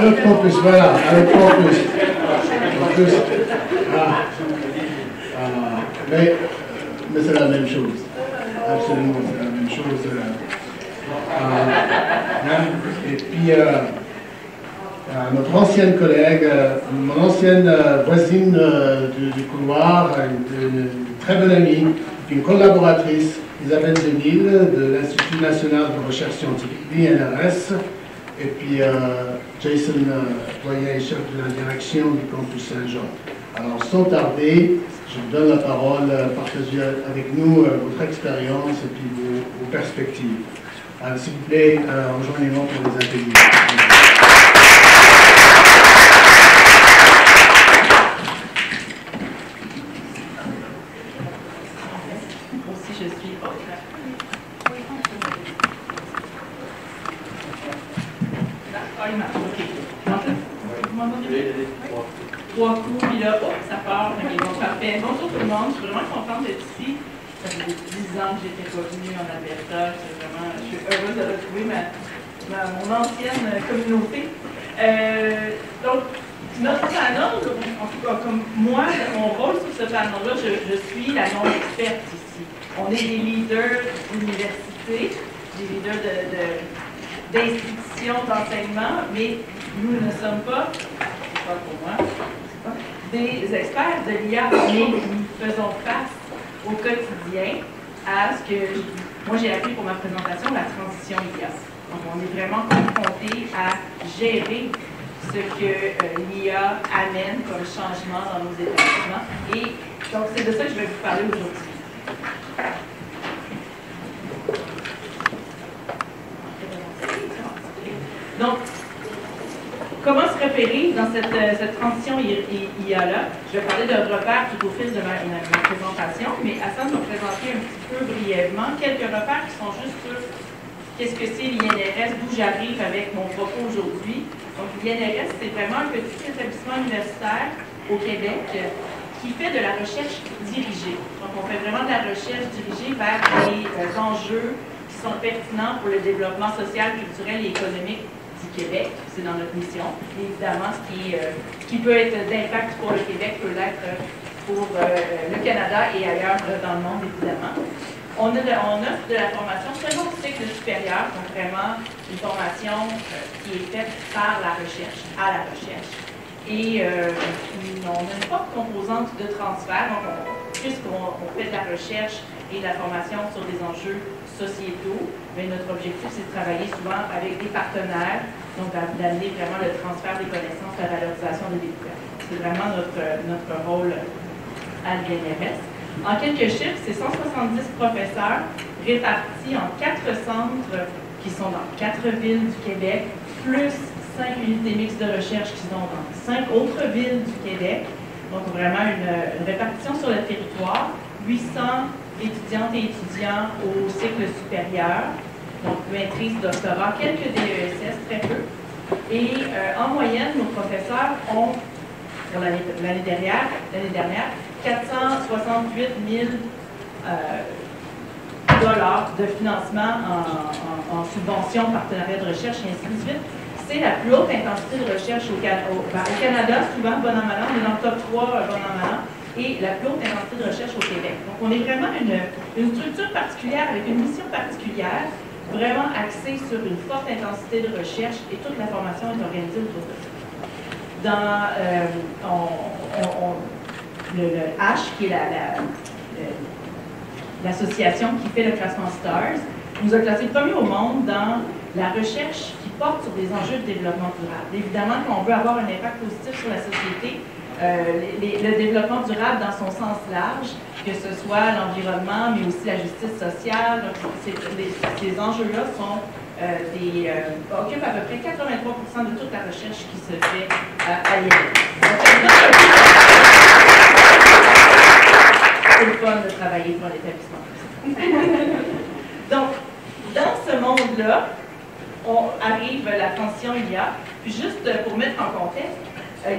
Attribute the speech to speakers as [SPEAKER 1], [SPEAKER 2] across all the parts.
[SPEAKER 1] le campus, voilà, avec campus. Mais c'est la même chose. Absolument, c'est la même chose. Et puis, notre ancienne collègue, mon ancienne voisine du couloir, une très bonne amie, une collaboratrice, Isabelle Denil, de l'Institut national de recherche scientifique, l'INRS, et puis Jason Doyen, chef de la direction du campus Saint-Jean. Alors, sans tarder, je vous donne la parole, partagez avec nous votre expérience et puis vos perspectives. S'il vous plaît, rejoignez-moi pour les accueillir.
[SPEAKER 2] Trois coups, puis là, hop, ça part. Okay, bon, parfait. Bonjour tout le monde, je suis vraiment contente d'être ici. Ça fait 10 ans que j'étais pas venue en Alberta. Je suis heureuse de retrouver mon ancienne communauté. Donc, notre panel, en tout cas, comme moi, mon rôle sur ce panel-là, je suis la non-experte ici. On est des leaders d'université, des leaders d'institutions d'enseignement, mais nous ne sommes pas pour moi, des experts de l'IA, mais nous faisons face au quotidien à ce que moi j'ai appris pour ma présentation, la transition IA. Donc on est vraiment confronté à gérer ce que l'IA amène comme changement dans nos établissements. Et donc c'est de ça que je vais vous parler aujourd'hui. Donc, comment se repérer dans cette transition IA-là? Je vais parler d'un repère tout au fil de ma présentation, mais afin de me présenter un petit peu brièvement quelques repères qui sont juste sur qu'est-ce que c'est l'INRS, d'où j'arrive avec mon propos aujourd'hui. Donc, l'INRS, c'est vraiment un petit établissement universitaire au Québec qui fait de la recherche dirigée. Donc, on fait vraiment de la recherche dirigée vers des enjeux qui sont pertinents pour le développement social, culturel et économique du Québec, c'est dans notre mission. Et évidemment, ce qui peut être d'impact pour le Québec peut l'être pour le Canada et ailleurs dans le monde, évidemment. On offre de la formation selon le cycle supérieur, donc vraiment une formation qui est faite par la recherche, à la recherche. Et on a une forte composante de transfert, donc puisqu'on fait de la recherche et de la formation sur des enjeux sociétaux, mais notre objectif, c'est de travailler souvent avec des partenaires, donc d'amener vraiment le transfert des connaissances, la valorisation des découvertes. C'est vraiment notre rôle à l'INRS. En quelques chiffres, c'est 170 professeurs répartis en 4 centres qui sont dans 4 villes du Québec, plus 5 unités mixtes de recherche qui sont dans 5 autres villes du Québec. Donc vraiment une répartition sur le territoire, 800 étudiantes et étudiants au cycle supérieur, donc maîtrise, doctorat, quelques DESS, très peu. Et en moyenne, nos professeurs ont, pour l'année dernière, 468 000 dollars de financement en subvention, partenariat de recherche et ainsi de suite. C'est la plus haute intensité de recherche au Canada, souvent, bon an, mal an, on est dans le top 3, bon an, mal an, et la plus haute intensité de recherche au Québec. Donc, on est vraiment une structure particulière, avec une mission particulière, vraiment axée sur une forte intensité de recherche, et toute la formation est organisée autour de ça. Dans le H, qui est l'association qui fait le classement STARS, nous a classé premier au monde dans la recherche qui porte sur des enjeux de développement durable. Évidemment, quand on veut avoir un impact positif sur la société, le développement durable dans son sens large, que ce soit l'environnement, mais aussi la justice sociale, donc ces enjeux-là occupent à peu près 83% de toute la recherche qui se fait à l'INRS. C'est le fun de travailler pour l'établissement. Donc, dans ce monde-là, on arrive à la transition IA. Puis juste pour mettre en contexte,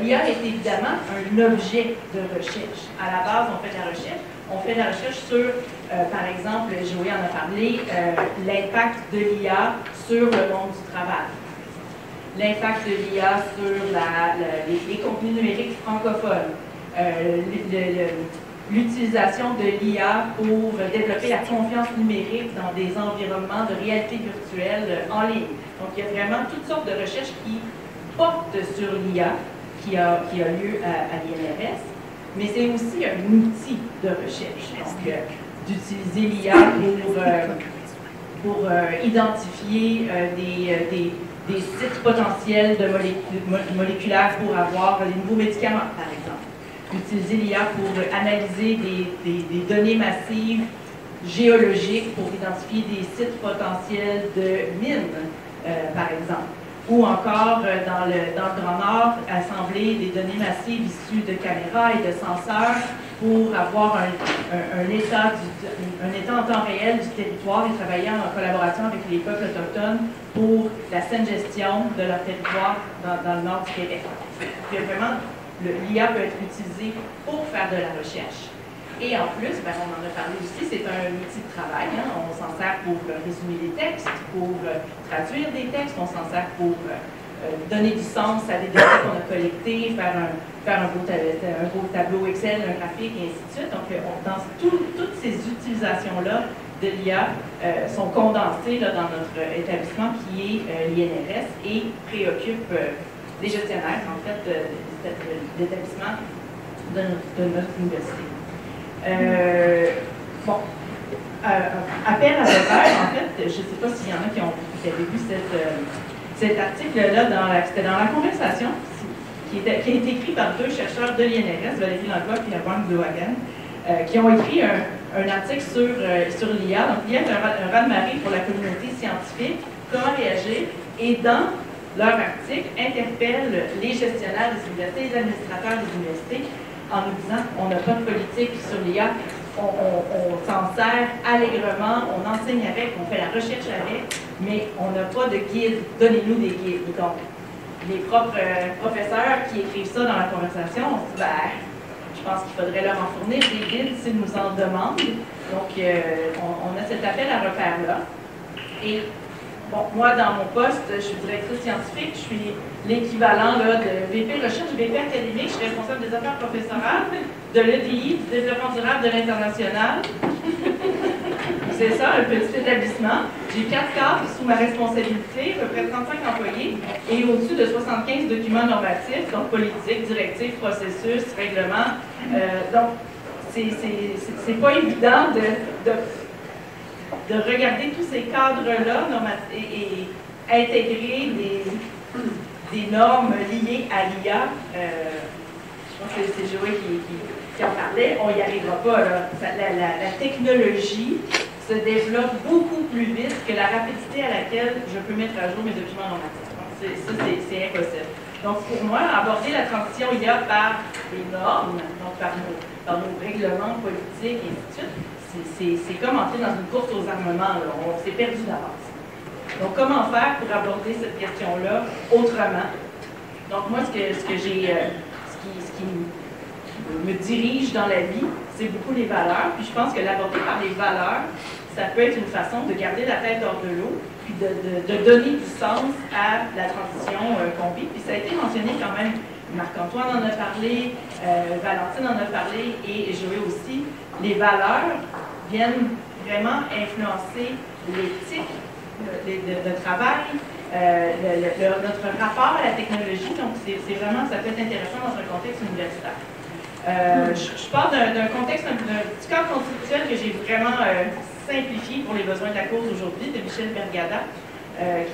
[SPEAKER 2] l'IA est évidemment un objet de recherche. À la base, on fait de la recherche. On fait de la recherche sur, par exemple, Joey en a parlé, l'impact de l'IA sur le monde du travail. l'impact de l'IA sur les contenus numériques francophones, l'utilisation de l'IA pour développer la confiance numérique dans des environnements de réalité virtuelle en ligne. Donc, il y a vraiment toutes sortes de recherches qui portent sur l'IA qui a lieu à l'INRS, mais c'est aussi un outil de recherche. Donc, d'utiliser l'IA pour identifier des sites potentiels de moléculaires pour avoir les nouveaux médicaments, par exemple. Utiliser l'IA pour analyser des données massives géologiques pour identifier des sites potentiels de mines, par exemple. Ou encore, dans le Grand Nord, assembler des données massives issues de caméras et de senseurs pour avoir un état en temps réel du territoire et travailler en collaboration avec les peuples autochtones pour la saine gestion de leur territoire dans le nord du Québec. Puis, vraiment, l'IA peut être utilisée pour faire de la recherche. Et en plus, ben, on en a parlé aussi, c'est un outil de travail. Hein? On s'en sert pour résumer des textes, pour traduire des textes, on s'en sert pour donner du sens à des données qu'on a collectées, faire un beau tableau Excel, un graphique, et ainsi de suite. Donc, toutes ces utilisations-là de l'IA sont condensées là, dans notre établissement qui est l'INRS et préoccupe les gestionnaires, en fait, de l'établissement de notre université. Appel à l'auteur, en fait, je ne sais pas s'il y en a qui avaient vu cet article-là, c'était dans la conversation, qui a été écrit par deux chercheurs de l'INRS, Valérie Langlois et Yvonne Glohagan, qui ont écrit un article sur l'IA. Donc, l'IA est un raz-de-marée pour la communauté scientifique, comment réagir, et dans leur article, interpellent les gestionnaires des universités, les administrateurs des universités, en nous disant on n'a pas de politique sur l'IA, on s'en sert allègrement, on enseigne avec, on fait la recherche avec, mais on n'a pas de guide, donnez-nous des guides. Donc, les propres professeurs qui écrivent ça dans la conversation, on se dit, ben, je pense qu'il faudrait leur en fournir des guides s'ils nous en demandent. Donc, on a cet appel à repère-là. Et bon, moi, dans mon poste, je suis directrice scientifique, je suis l'équivalent de VP Recherche, VP académique, je suis responsable des affaires professorales, de l'EDI, du développement durable de l'international. C'est ça, un petit établissement. J'ai 4 cadres sous ma responsabilité, à peu près 35 employés, et au-dessus de 75 documents normatifs, donc politiques, directives, processus, règlements. Donc, c'est pas évident de regarder tous ces cadres-là et intégrer des normes liées à l'IA. Je pense que c'est Joël qui en parlait. On n'y arrivera pas. Là. La technologie se développe beaucoup plus vite que la rapidité à laquelle je peux mettre à jour mes documents normatifs. C'est impossible. Donc, pour moi, aborder la transition IA par les normes, donc par nos règlements politiques et ainsi de suite, c'est comme entrer dans une course aux armements. Là. On s'est perdu d'avance. Donc, comment faire pour aborder cette question-là autrement? Donc, moi, ce qui me dirige dans la vie, c'est beaucoup les valeurs. Puis, je pense que l'aborder par les valeurs, ça peut être une façon de garder la tête hors de l'eau, puis de donner du sens à la transition qu'on vit. Puis, ça a été mentionné quand même. Marc-Antoine en a parlé, Valentine en a parlé, et Joël aussi. Les valeurs viennent vraiment influencer l'éthique de travail, notre rapport à la technologie. Donc, c'est vraiment, ça peut être intéressant dans un contexte universitaire. Je pars d'un contexte, d'un petit cadre constitutionnel que j'ai vraiment simplifié pour les besoins de la cause aujourd'hui, de Michel Bergada,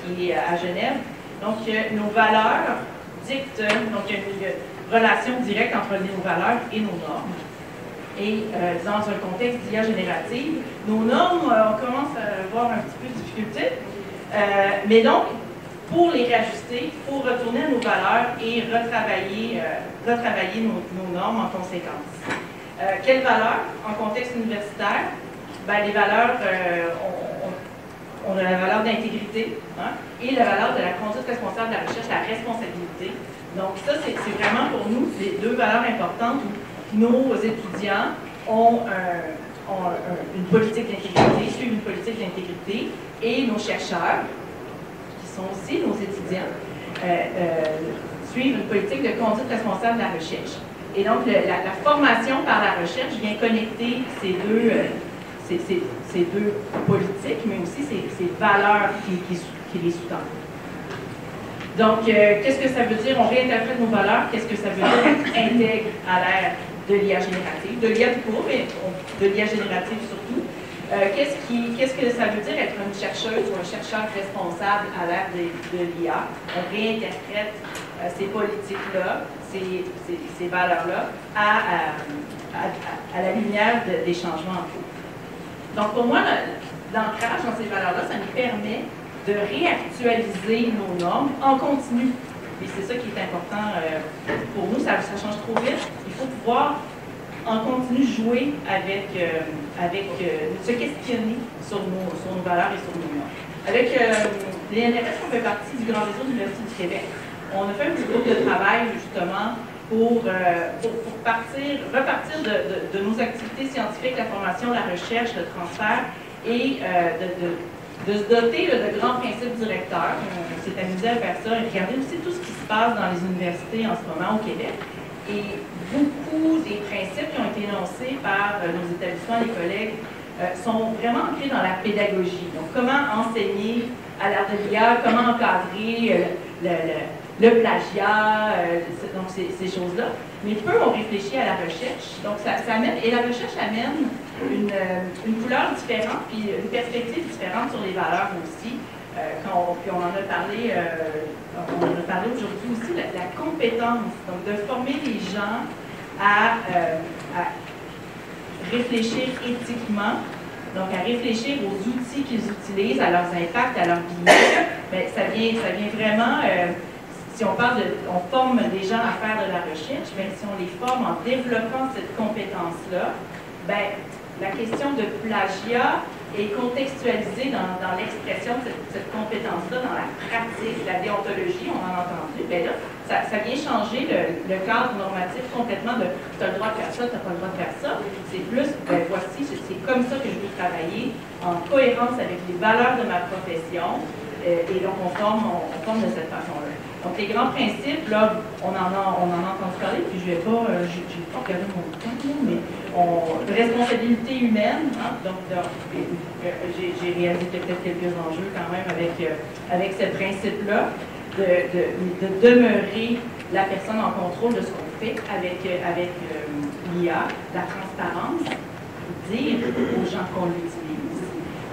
[SPEAKER 2] qui est à Genève. Donc, nos valeurs dictent, donc il y a une relation directe entre nos valeurs et nos normes. Et dans un contexte d'IA générative, nos normes, on commence à avoir un petit peu de difficulté. Mais donc, pour les réajuster, il faut retourner à nos valeurs et retravailler nos normes en conséquence. Quelles valeurs en contexte universitaire? Ben, les valeurs, on a la valeur d'intégrité, hein, et la valeur de la conduite responsable de la recherche, la responsabilité. Donc ça, c'est vraiment pour nous les deux valeurs importantes où nos étudiants ont une politique d'intégrité, suivent une politique d'intégrité, et nos chercheurs, qui sont aussi nos étudiants, suivre une politique de conduite responsable de la recherche. Et donc, la formation par la recherche vient connecter ces deux politiques, mais aussi ces valeurs qui les sous-tendent. Donc, qu'est-ce que ça veut dire? On réinterprète nos valeurs. Qu'est-ce que ça veut dire être intègre à l'ère de l'IA générative? De l'IA tout court, mais de l'IA générative surtout. Qu'est-ce que ça veut dire être une chercheuse ou un chercheur responsable à l'ère de l'IA? On réinterprète ces politiques-là, ces valeurs-là, à la lumière des changements en cours. Donc, pour moi, l'ancrage dans ces valeurs-là, ça nous permet de réactualiser nos normes en continu. Et c'est ça qui est important pour nous, ça change trop vite. Il faut pouvoir en continu jouer avec se questionner sur nos valeurs et sur nos normes. Avec l'INRS, on fait partie du grand réseau de l'Université du Québec. On a fait un petit groupe de travail, justement, pour repartir de nos activités scientifiques, la formation, la recherche, le transfert, et de se doter de grands principes directeurs. On s'est amusé à faire ça et regarder aussi tout ce qui se passe dans les universités en ce moment au Québec. Et beaucoup des principes qui ont été énoncés par nos établissements, les collègues, sont vraiment ancrés dans la pédagogie. Donc, comment enseigner à l'ère de l'IA, comment encadrer le plagiat, donc ces choses-là. Mais peu ont réfléchi à la recherche. Donc, ça amène, et la recherche amène une couleur différente, puis une perspective différente sur les valeurs aussi. Puis on en a parlé aujourd'hui aussi, la compétence, donc de former les gens à réfléchir éthiquement, donc à réfléchir aux outils qu'ils utilisent, à leurs impacts, à leurs biais. Bien, ça vient vraiment, si on forme des gens à faire de la recherche, bien, si on les forme en développant cette compétence-là, bien, la question de plagiat est contextualisée dans l'expression de cette compétence-là, dans la pratique, la déontologie, on en a entendu. Bien là, ça vient changer le cadre normatif complètement de « tu as le droit de faire ça, tu n'as pas le droit de faire ça ». C'est plus, ben voici, c'est comme ça que je veux travailler, en cohérence avec les valeurs de ma profession, et donc on forme de cette façon-là. Donc les grands principes, là, on en a entendu parler, puis je vais pas, j'ai pas regardé mon temps, mais responsabilité humaine, hein, donc j'ai réalisé peut-être quelques enjeux quand même avec ce principe-là, de demeurer la personne en contrôle de ce qu'on fait avec l'IA, la transparence, dire aux gens qu'on l'utilise,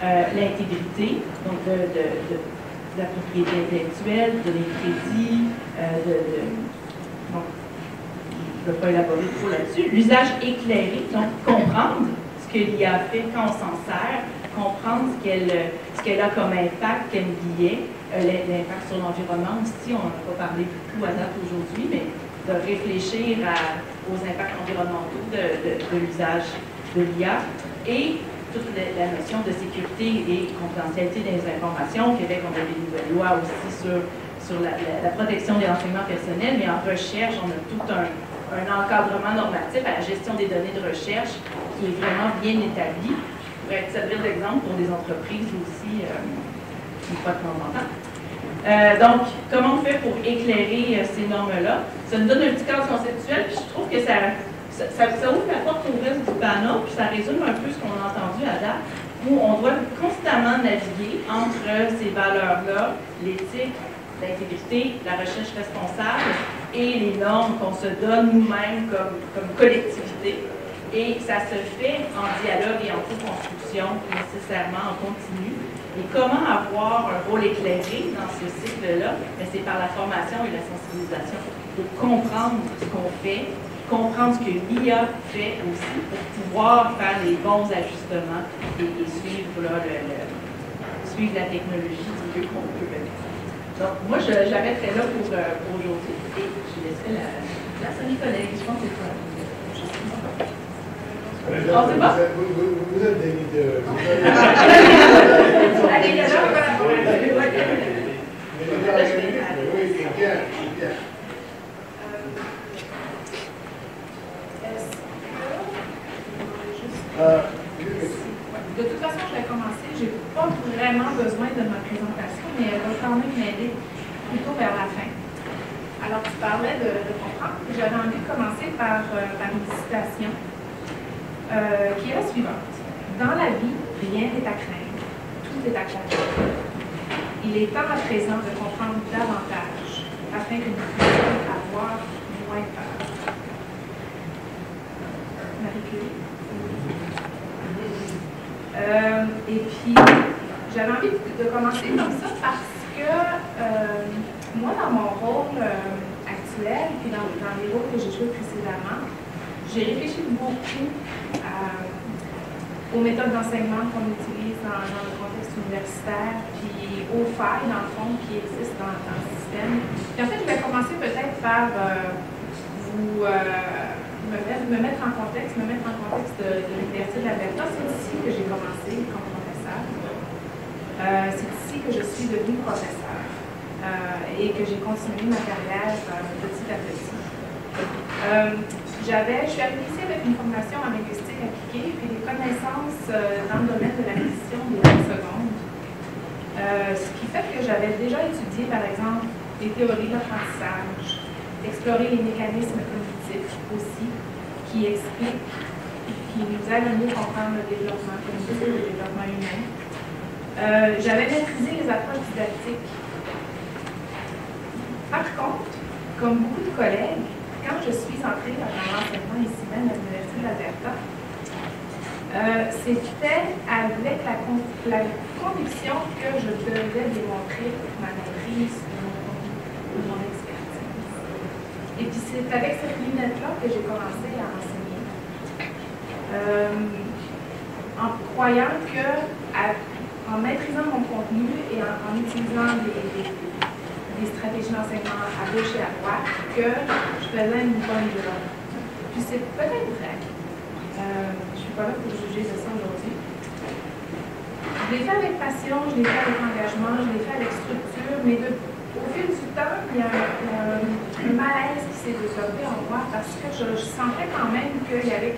[SPEAKER 2] l'intégrité, donc de la propriété intellectuelle, de les crédits, donc, je ne vais pas élaborer trop là-dessus. L'usage éclairé, donc comprendre ce que l'IA fait quand on s'en sert, comprendre ce qu'elle a comme impact, comme biais, l'impact sur l'environnement aussi, on n'en a pas parlé beaucoup à date aujourd'hui, mais de réfléchir aux impacts environnementaux de l'usage de l'IA et toute la notion de sécurité et confidentialité des informations. Au Québec, on a des nouvelles lois aussi sur la protection des renseignements personnels, mais en recherche, on a tout un encadrement normatif à la gestion des données de recherche qui est vraiment bien établi. Ça pourrait servir d'exemple pour des entreprises aussi, une fois de temps en temps. Donc, comment on fait pour éclairer ces normes-là? Ça nous donne un petit cadre conceptuel, puis je trouve que ça ouvre la porte au reste du panneau, puis ça résume un peu ce qu'on a entendu à date, où on doit constamment naviguer entre ces valeurs-là, l'éthique, l'intégrité, la recherche responsable et les normes qu'on se donne nous-mêmes comme collectivité. Et ça se fait en dialogue et en co-construction, nécessairement en continu. Et comment avoir un rôle éclairé dans ce cycle-là? C'est par la formation et la sensibilisation. De comprendre ce qu'on fait, comprendre ce que l'IA fait aussi pour pouvoir faire les bons ajustements et suivre la technologie du mieux qu'on peut. Donc, moi, j'arrêterai là pour aujourd'hui et je laisserai la place à mes collègues. Je pense que c'est ça. Oh, c'est bon?
[SPEAKER 1] Vous êtes des leaders.
[SPEAKER 2] Allez, il y a là,
[SPEAKER 1] oui, c'est bien, c'est bien.
[SPEAKER 3] De toute façon, je vais commencer. Je n'ai pas vraiment besoin de ma présentation, mais elle va quand même m'aider plutôt vers la fin. parlais de comprendre, j'avais envie de commencer par une citation qui est la suivante. Dans la vie, rien n'est à craindre, tout est à clair. Il est temps à présent de comprendre davantage afin que nous puissions avoir moins peur. Marie Curie. Et puis, j'avais envie de commencer comme ça parce que moi, dans mon rôle actuel, puis dans les rôles que j'ai joués précédemment, j'ai réfléchi beaucoup aux méthodes d'enseignement qu'on utilise dans le contexte universitaire, puis aux failles, dans le fond, qui existent dans le système. Puis en fait, je vais commencer peut-être par me mettre en contexte de l'Université de l'Alberta. C'est ici que j'ai commencé comme professeur. C'est ici que je suis devenue professeur et que j'ai continué ma carrière petit à petit. Je suis arrivée ici avec une formation en linguistique appliquée puis des connaissances dans le domaine de l'acquisition des langues secondes. Ce qui fait que j'avais déjà étudié, par exemple, les théories de l'apprentissage, explorer les mécanismes cognitifs aussi, qui expliquent, qui nous aident à mieux comprendre le développement cognitif et le développement humain. J'avais maîtrisé les approches didactiques. Par contre, comme beaucoup de collègues, quand je suis entrée dans l'enseignement ici même à l'Université de l'Alberta, c'était avec la conviction que je devais démontrer ma maîtrise de mon expertise. Et puis c'est avec cette lunette-là que j'ai commencé à enseigner. En croyant que, en maîtrisant mon contenu et en utilisant des stratégies d'enseignement à gauche et à droite, que je faisais une bonne job. Puis c'est peut-être vrai. Je ne suis pas là pour juger de ça aujourd'hui. Je l'ai fait avec passion, je l'ai fait avec engagement, je l'ai fait avec structure, mais au fil du temps, il y a un malaise qui s'est développé en moi parce que je sentais quand même qu'il y avait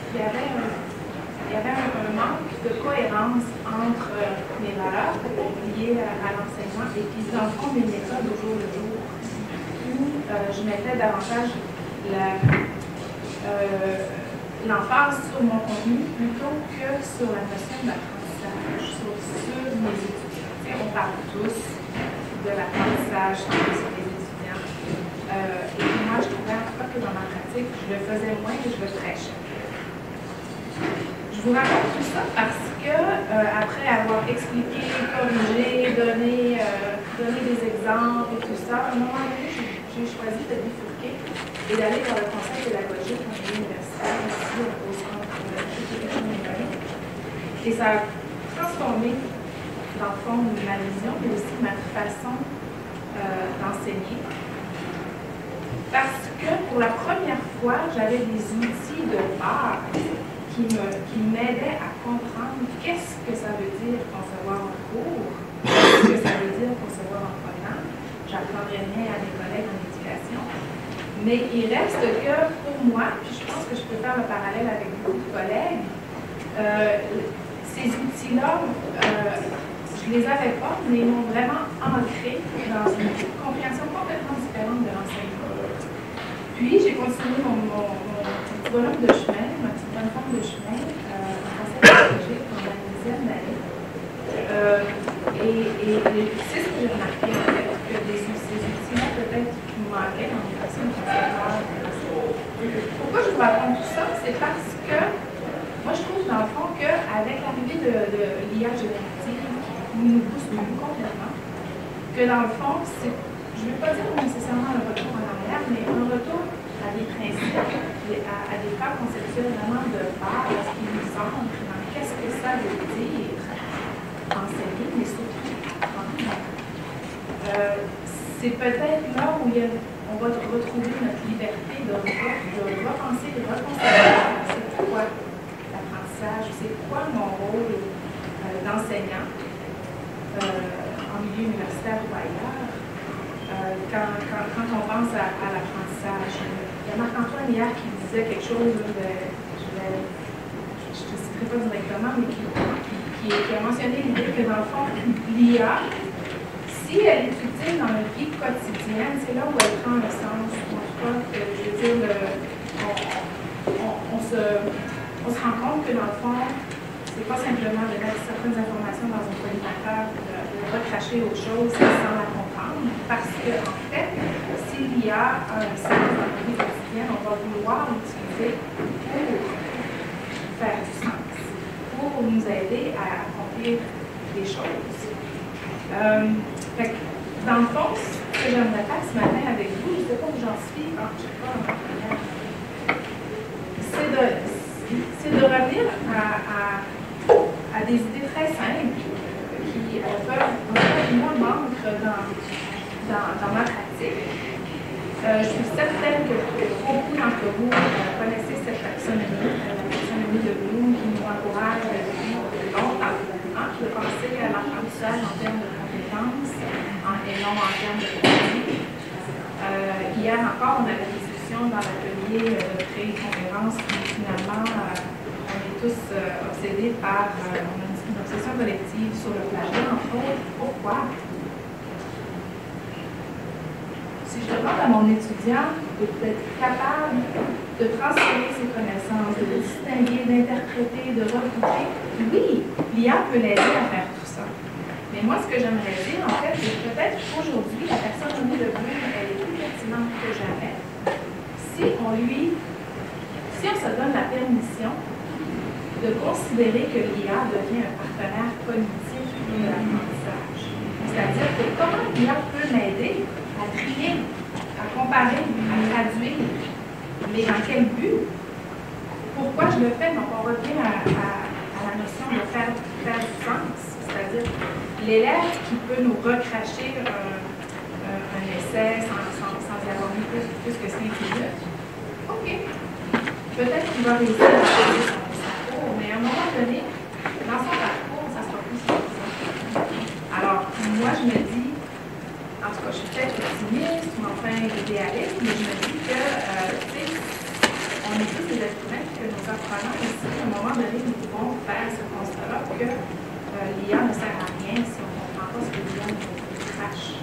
[SPEAKER 3] un manque de cohérence entre mes valeurs liées à l'enseignement et puis dans le fond mes méthodes au jour le jour où je mettais davantage l'emphase sur mon contenu plutôt que sur la notion d'apprentissage, sur mes étudiants. On parle tous de l'apprentissage des étudiants. Et moi, je trouvais en tout cas que dans ma pratique, je le faisais moins et je le prêchais. Je vous raconte tout ça parce que, après avoir expliqué, corrigé, donné des exemples et tout ça, à un moment donné, j'ai choisi de bifurquer et d'aller vers le conseil pédagogique dans l'université, ici au centre de l'éducation numérique. Et ça a transformé, dans le fond, ma vision, mais aussi ma façon d'enseigner. Parce que, pour la première fois, j'avais des outils de base qui m'aidait à comprendre qu'est-ce que ça veut dire concevoir un cours, qu'est-ce que ça veut dire concevoir un programme. J'apprendrais rien à mes collègues en éducation. Mais il reste que pour moi, puis je pense que je peux faire le parallèle avec beaucoup de collègues, ces outils-là, je ne les avais pas, mais ils m'ont vraiment ancré dans une compréhension complètement différente de l'enseignement. Puis j'ai continué mon petit bonhomme de chemin, ma petite bonne forme de chemin en conseil pédagogique pendant une dizaine d'années. Et c'est ce que j'ai remarqué, en fait, que ces outils-là peut-être qui me manquaient dans mes façons de faire. Pourquoi je vous raconte tout ça? C'est parce que moi, je trouve, dans le fond, qu'avec l'arrivée de l'IA générative, qui nous pousse complètement, que dans le fond, je ne veux pas dire nécessairement un retour en arrière, mais un retour à des principes, à des cas conceptuels vraiment de base qui nous semblent dans qu'est-ce que ça veut dire enseigner, mais surtout apprendre. C'est peut-être là où on va retrouver notre liberté de repenser, de reconsidérer c'est quoi l'apprentissage, c'est quoi mon rôle d'enseignant en milieu universitaire ou ailleurs. Quand on pense à l'apprentissage, il y a Marc-Antoine hier qui disait quelque chose, je ne te citerai pas directement, mais qui a mentionné l'idée que dans le fond, l'IA, si elle est utile dans notre vie quotidienne, c'est là où elle prend un sens, ou en tout Je veux dire, on se rend compte que dans le fond, c'est pas simplement de mettre certaines informations dans un collimateur, de recracher autre chose sans la comprendre, parce qu'en fait, s'il y a un sens dans la vie quotidienne, on va vouloir l'utiliser pour faire du sens, pour nous aider à accomplir des choses. Fait que, dans le fond, ce que j'aimerais faire ce matin avec vous, je ne sais pas où j'en suis, je ne sais pas, c'est de revenir à des idées très simples qui peuvent, moi, manquent dans ma pratique. Je suis certaine que beaucoup d'entre vous connaissez cette taxonomie, la taxonomie de Bloom, qui nous encourage depuis longtemps de penser à l'apprentissage en termes de compétences et non en termes de contenu. Hier encore, on avait des discussions dans l'atelier de créer une conférence qui finalement, on est tous obsédés par une obsession collective sur le plagiat, entre autres. Pourquoi? Si je demande à mon étudiant d'être capable de transférer ses connaissances, de distinguer, d'interpréter, de recouper, oui, l'IA peut l'aider à faire tout ça. Mais moi, ce que j'aimerais dire, en fait, c'est que peut-être qu'aujourd'hui, la taxonomie de Bloom, elle est plus pertinente que jamais. Si on se donne la permission de considérer que l'IA devient un partenaire cognitif de l'apprentissage. C'est-à-dire que comment l'IA peut m'aider à trier, à comparer, à traduire, mais dans quel but? Pourquoi je le fais? Donc, on revient à la notion de faire du sens, c'est-à-dire l'élève qui peut nous recracher un essai sans y avoir mis plus que 5 minutes. OK. Peut-être qu'il va réussir à faire son parcours, mais à un moment donné, dans son parcours, ça sera plus suffisant. Alors, moi, je me dis, en tout cas, je suis peut-être optimiste ou enfin idéaliste, mais je me dis que, tu sais, on est tous des êtres humains, que nos apprenants ici, à un moment donné, nous pouvons faire ce constat-là que l'IA ne sert à rien si on ne comprend pas ce que l'IA nous crache.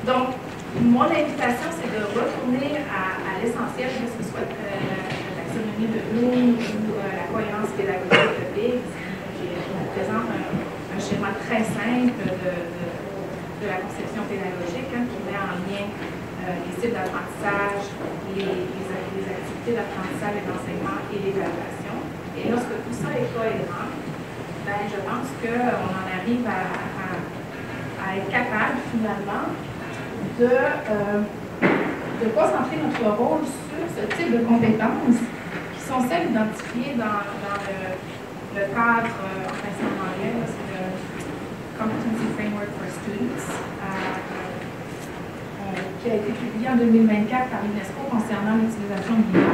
[SPEAKER 3] Donc, mon invitation, c'est de retourner à l'essentiel, que ce soit la taxonomie de Bloom ou la cohérence pédagogique de Biggs, qui présente un schéma très simple de la conception pédagogique, qui met en lien les cibles d'apprentissage, les activités d'apprentissage et d'enseignement et l'évaluation. Et lorsque tout ça est cohérent, ben, je pense qu'on en arrive à être capable, finalement, de concentrer notre rôle sur ce type de compétences qui sont celles identifiées dans le cadre, enfin c'est en anglais, c'est le Competency Framework for Students, qui a été publié en 2024 par l'UNESCO concernant l'utilisation de l'IA,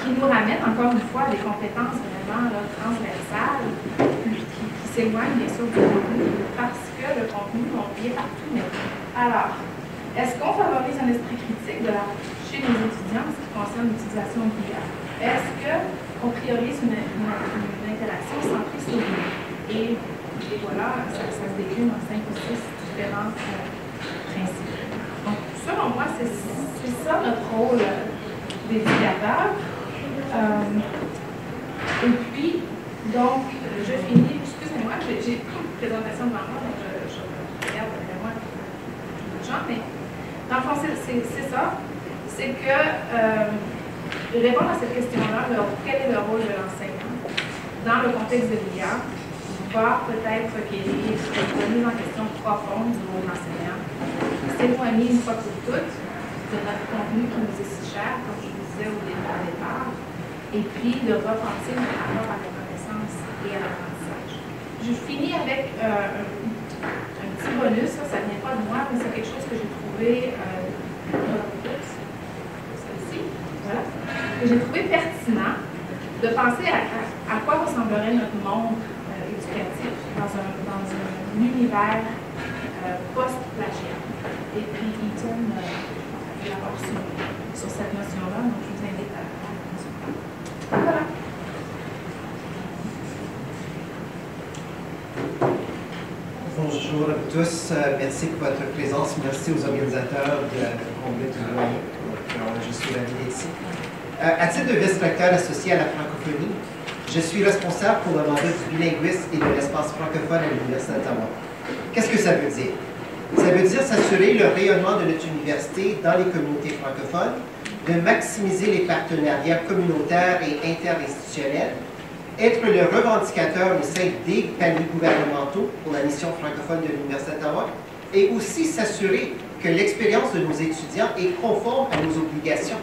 [SPEAKER 3] qui nous ramène encore une fois à des compétences vraiment transversales, qui s'éloignent bien sûr du contenu, parce que le contenu, on y est partout maintenant. Alors, est-ce qu'on favorise un esprit critique chez les étudiants en ce qui concerne l'utilisation de l'IA? Est-ce qu'on priorise une interaction centrée sur l'IA? Et voilà, ça se décline en 5 ou 6 différents principes. Donc, selon moi, c'est ça notre rôle d'éducateur. Et puis, donc, je finis, excusez-moi, j'ai une présentation devant moi, donc je regarde derrière moi les gens, mais dans le fond, c'est ça, c'est que répondre à cette question-là, quel est le rôle de l'enseignant dans le contexte de l'IA, va peut-être requérir une remise en question profonde du rôle de l'enseignant, s'éloigner une fois pour toutes de notre contenu qui nous est si cher, comme je vous disais au départ, et puis de repenser notre rapport à la connaissance et à l'apprentissage. Je finis avec un petit bonus, ça ne vient pas de moi, mais c'est quelque chose que j'ai trouvé celle-ci, voilà, que j'ai trouvé pertinent de penser à quoi ressemblerait notre monde éducatif dans un univers post-plagiat. Et puis, Eaton l'aborde sur cette notion-là, donc je vous invite à consulter. Voilà.
[SPEAKER 1] Bon,
[SPEAKER 4] Bonjour à vous tous. Merci pour votre présence. Merci aux organisateurs de Congrès du Loyer. Je suis ravi d'être ici. À titre de vice-recteur associé à la francophonie, je suis responsable pour le mandat du bilinguisme et de l'espace francophone à l'Université d'Ottawa. Qu'est-ce que ça veut dire? Ça veut dire s'assurer le rayonnement de notre université dans les communautés francophones, de maximiser les partenariats communautaires et interinstitutionnels, être le revendicateur au sein des paliers gouvernementaux pour la mission francophone de l'Université d'Ottawa, et aussi s'assurer que l'expérience de nos étudiants est conforme à nos obligations.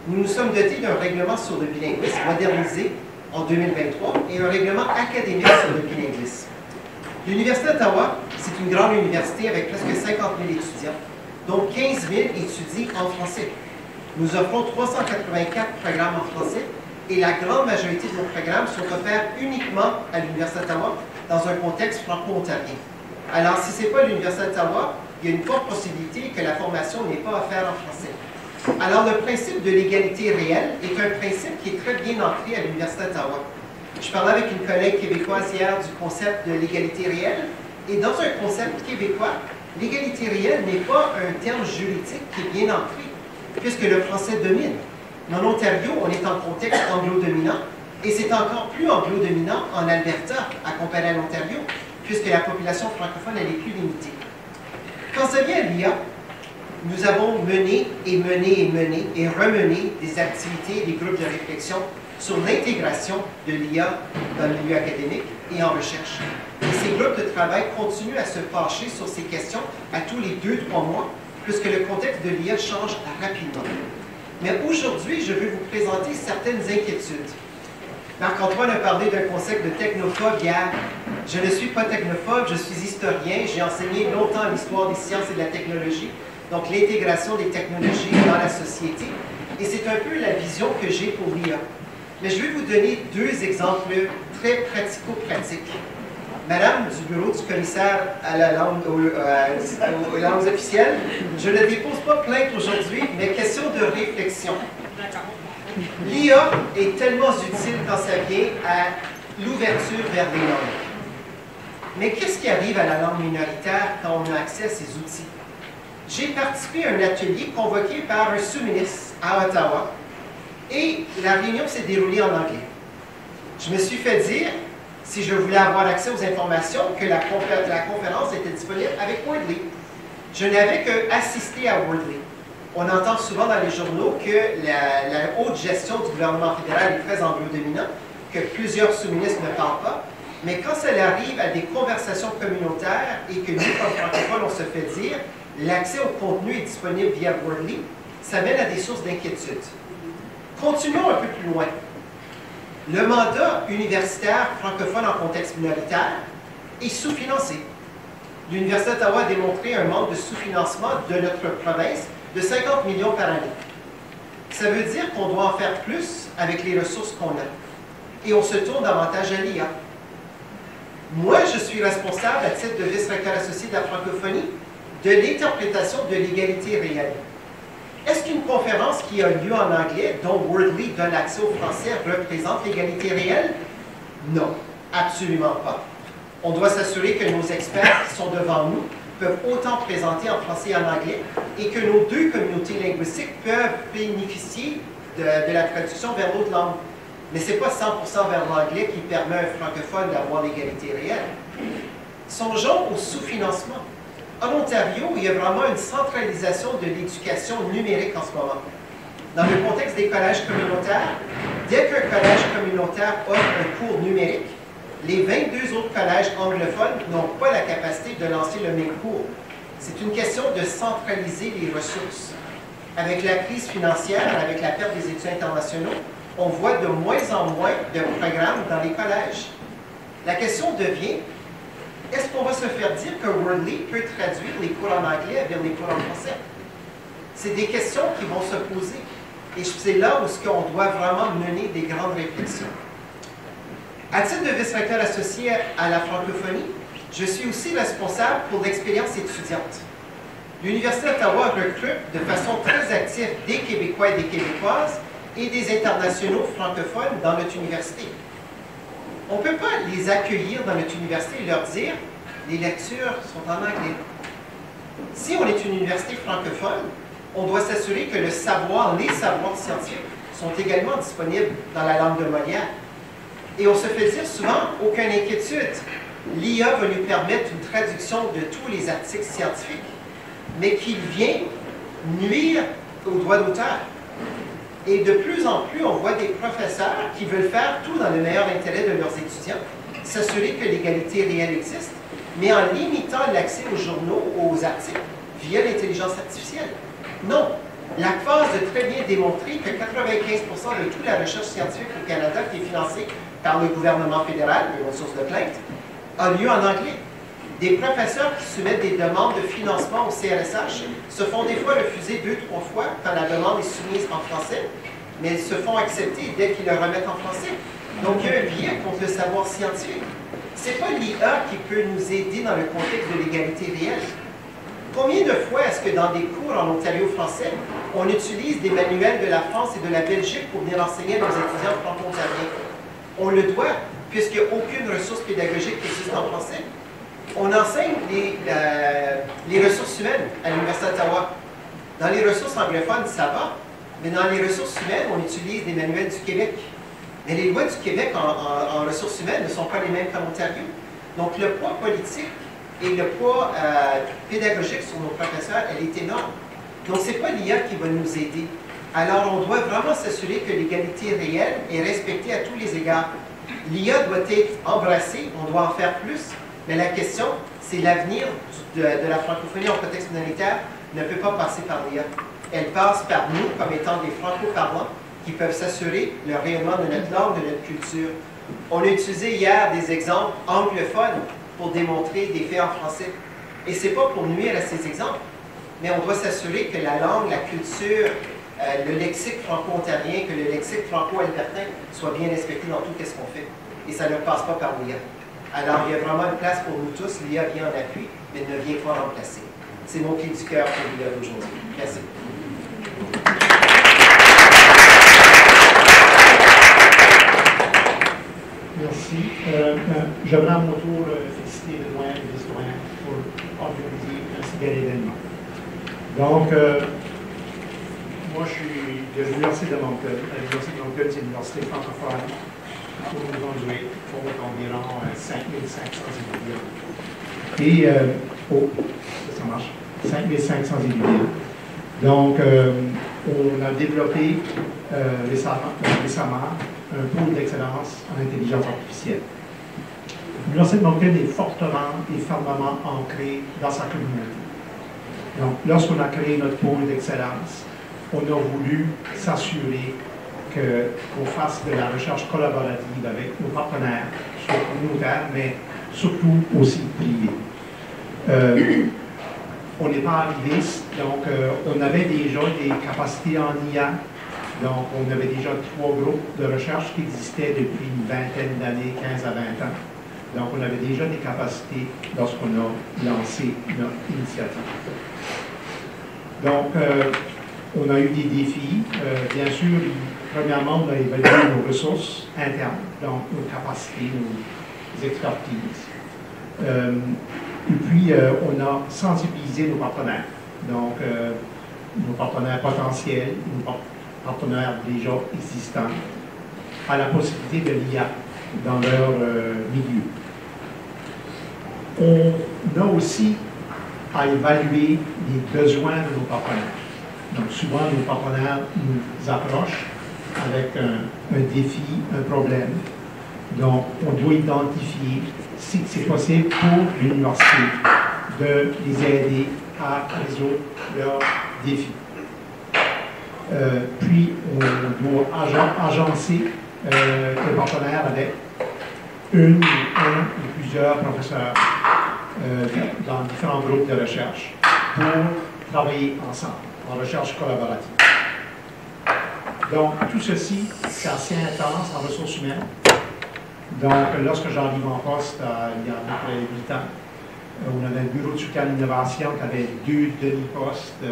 [SPEAKER 4] Nous nous sommes dotés d'un règlement sur le bilinguisme modernisé en 2023 et un règlement académique sur le bilinguisme. L'Université d'Ottawa, c'est une grande université avec presque 50 000 étudiants, dont 15 000 étudient en français. Nous offrons 384 programmes en français et la grande majorité de nos programmes sont offerts uniquement à l'Université d'Ottawa dans un contexte franco-ontarien. Alors, si ce n'est pas l'Université d'Ottawa, il y a une forte possibilité que la formation n'est pas offerte en français. Alors, le principe de l'égalité réelle est un principe qui est très bien ancré à l'Université d'Ottawa. Je parlais avec une collègue québécoise hier du concept de l'égalité réelle, et dans un concept québécois, l'égalité réelle n'est pas un terme juridique qui est bien ancré, puisque le français domine. Mais en Ontario, on est en contexte anglo-dominant, et c'est encore plus anglo-dominant en Alberta, à comparer à l'Ontario, puisque la population francophone elle est plus limitée. Quand ça vient à l'IA, nous avons mené et remené des activités, des groupes de réflexion sur l'intégration de l'IA dans le milieu académique et en recherche. Et ces groupes de travail continuent à se pencher sur ces questions à tous les 2-3 mois, puisque le contexte de l'IA change rapidement. Mais aujourd'hui, je veux vous présenter certaines inquiétudes. Marc-Antoine a parlé d'un concept de technophobe hier. Je ne suis pas technophobe, je suis historien. J'ai enseigné longtemps l'histoire des sciences et de la technologie, donc l'intégration des technologies dans la société. Et c'est un peu la vision que j'ai pour l'IA. Mais je vais vous donner 2 exemples très pratico-pratiques. Madame du bureau du commissaire à la langue, aux langues officielles, je ne dépose pas plainte aujourd'hui, mais question de réflexion. L'IA est tellement utile quand ça vient à l'ouverture vers les langues. Mais qu'est-ce qui arrive à la langue minoritaire quand on a accès à ces outils? J'ai participé à un atelier convoqué par un sous-ministre à Ottawa et la réunion s'est déroulée en anglais. Je me suis fait dire, si je voulais avoir accès aux informations, que la conférence était disponible avec Wordly. Je n'avais qu'assisté à Wordly. On entend souvent dans les journaux que la haute gestion du gouvernement fédéral est très anglo-dominant, que plusieurs sous-ministres ne parlent pas, mais quand ça arrive à des conversations communautaires et que nous, comme francophones, on se fait dire l'accès au contenu est disponible via Wordly, ça mène à des sources d'inquiétude. Continuons un peu plus loin. Le mandat universitaire francophone en contexte minoritaire est sous-financé. L'Université d'Ottawa a démontré un manque de sous-financement de notre province de 50 millions par année. Ça veut dire qu'on doit en faire plus avec les ressources qu'on a. Et on se tourne davantage à l'IA. Moi, je suis responsable, à titre de vice-recteur associé de la francophonie, de l'interprétation de l'égalité réelle. Est-ce qu'une conférence qui a lieu en anglais, dont Wordly donne accès au français, représente l'égalité réelle? Non, absolument pas. On doit s'assurer que nos experts qui sont devant nous peuvent autant présenter en français et en anglais et que nos 2 communautés linguistiques peuvent bénéficier de la traduction vers l'autre langue. Mais ce n'est pas 100% vers l'anglais qui permet à un francophone d'avoir l'égalité réelle. Songeons au sous-financement. En Ontario, il y a vraiment une centralisation de l'éducation numérique en ce moment. Dans le contexte des collèges communautaires, dès qu'un collège communautaire offre un cours numérique, les 22 autres collèges anglophones n'ont pas la capacité de lancer le même cours. C'est une question de centraliser les ressources. Avec la crise financière, avec la perte des étudiants internationaux, on voit de moins en moins de programmes dans les collèges. La question devient, est-ce qu'on va se faire dire que Wordly peut traduire les cours en anglais vers les cours en français? C'est des questions qui vont se poser. Et c'est là où on doit vraiment mener des grandes réflexions. À titre de vice-recteur associé à la francophonie, je suis aussi responsable pour l'expérience étudiante. L'Université d'Ottawa recrute de façon très active des Québécois et des Québécoises et des internationaux francophones dans notre université. On ne peut pas les accueillir dans notre université et leur dire « les lectures sont en anglais. Si on est une université francophone, on doit s'assurer que les savoirs scientifiques sont également disponibles dans la langue de Molière. Et on se fait dire souvent, aucune inquiétude, l'IA va nous permettre une traduction de tous les articles scientifiques, mais qu'il vient nuire aux droits d'auteur. Et de plus en plus, on voit des professeurs qui veulent faire tout dans le meilleur intérêt de leurs étudiants, s'assurer que l'égalité réelle existe, mais en limitant l'accès aux journaux, aux articles, via l'intelligence artificielle. Non. La phase de très bien démontrer que 95% de toute la recherche scientifique au Canada qui est financée par le gouvernement fédéral, les ressources de plainte, a lieu en anglais. Des professeurs qui soumettent des demandes de financement au CRSH se font des fois refuser 2-3 fois quand la demande est soumise en français, mais se font accepter dès qu'ils le remettent en français. Donc, il y a un biais contre le savoir scientifique. Ce n'est pas l'IA qui peut nous aider dans le contexte de l'égalité réelle. Combien de fois est-ce que dans des cours en Ontario français, on utilise des manuels de la France et de la Belgique pour venir enseigner à nos étudiants franco-ontariens? On le doit, puisqu'il n'y a aucune ressource pédagogique qui existe en français. On enseigne les ressources humaines à l'Université d'Ottawa. Dans les ressources anglophones, ça va, mais dans les ressources humaines, on utilise des manuels du Québec. Mais les lois du Québec en ressources humaines ne sont pas les mêmes qu'en Ontario. Donc le poids politique et le poids pédagogique sur nos professeurs, elle est énorme. Donc ce n'est pas l'IA qui va nous aider. Alors on doit vraiment s'assurer que l'égalité réelle est respectée à tous les égards. L'IA doit être embrassée, on doit en faire plus, mais la question, c'est l'avenir de la francophonie en contexte minoritaire ne peut pas passer par l'IA. Elle passe par nous comme étant des franco-parlants qui peuvent s'assurer le rayonnement de notre langue, de notre culture. On a utilisé hier des exemples anglophones pour démontrer des faits en français. Et ce n'est pas pour nuire à ces exemples, mais on doit s'assurer que la langue, la culture, le lexique franco-ontarien, que le lexique franco-albertain soit bien respecté dans tout ce qu'on fait. Et ça ne passe pas par l'IA. Alors, il y a vraiment une place pour nous tous. L'IA vient en appui, mais ne vient pas remplacer. C'est mon cri du cœur pour l'IA d'aujourd'hui. Merci.
[SPEAKER 5] Merci. J'aimerais à mon tour féliciter le doyen et les citoyens pour organiser un si bel événement. Donc, moi, je suis de l'Université de Moncton. L'Université de Moncton, c'est une université francophone au Nouveau-Brunswick, pour environ 5500 étudiants. Et, ça marche, 5500 étudiants. Donc, on a développé récemment un pôle d'excellence en intelligence artificielle. L'Université de Moncton est fortement et fermement ancrée dans sa communauté. Donc, lorsqu'on a créé notre pôle d'excellence, on a voulu s'assurer qu'on fasse de la recherche collaborative avec nos partenaires, soit communautaires, mais surtout aussi privés. On n'est pas arrivé, donc on avait déjà des capacités en IA, donc on avait déjà 3 groupes de recherche qui existaient depuis une vingtaine d'années, 15 à 20 ans. Donc on avait déjà des capacités lorsqu'on a lancé notre initiative. Donc on a eu des défis, bien sûr. Premièrement, on a évalué nos ressources internes, donc nos capacités, nos expertises. Et puis, on a sensibilisé nos partenaires, donc nos partenaires potentiels, nos partenaires déjà existants, à la possibilité de l'IA dans leur milieu. On a aussi à évaluer les besoins de nos partenaires. Donc, souvent, nos partenaires nous approchent avec un défi, un problème. Donc, on doit identifier si c'est possible pour l'université de les aider à résoudre leurs défis. Puis, on doit agencer les partenaires avec un ou plusieurs professeurs dans différents groupes de recherche pour travailler ensemble en recherche collaborative. Donc, tout ceci, c'est assez intense en ressources humaines. Donc, lorsque j'arrive en poste, il y a à peu près 8 ans, on avait un bureau de soutien à l'innovation qui avait 2 demi-postes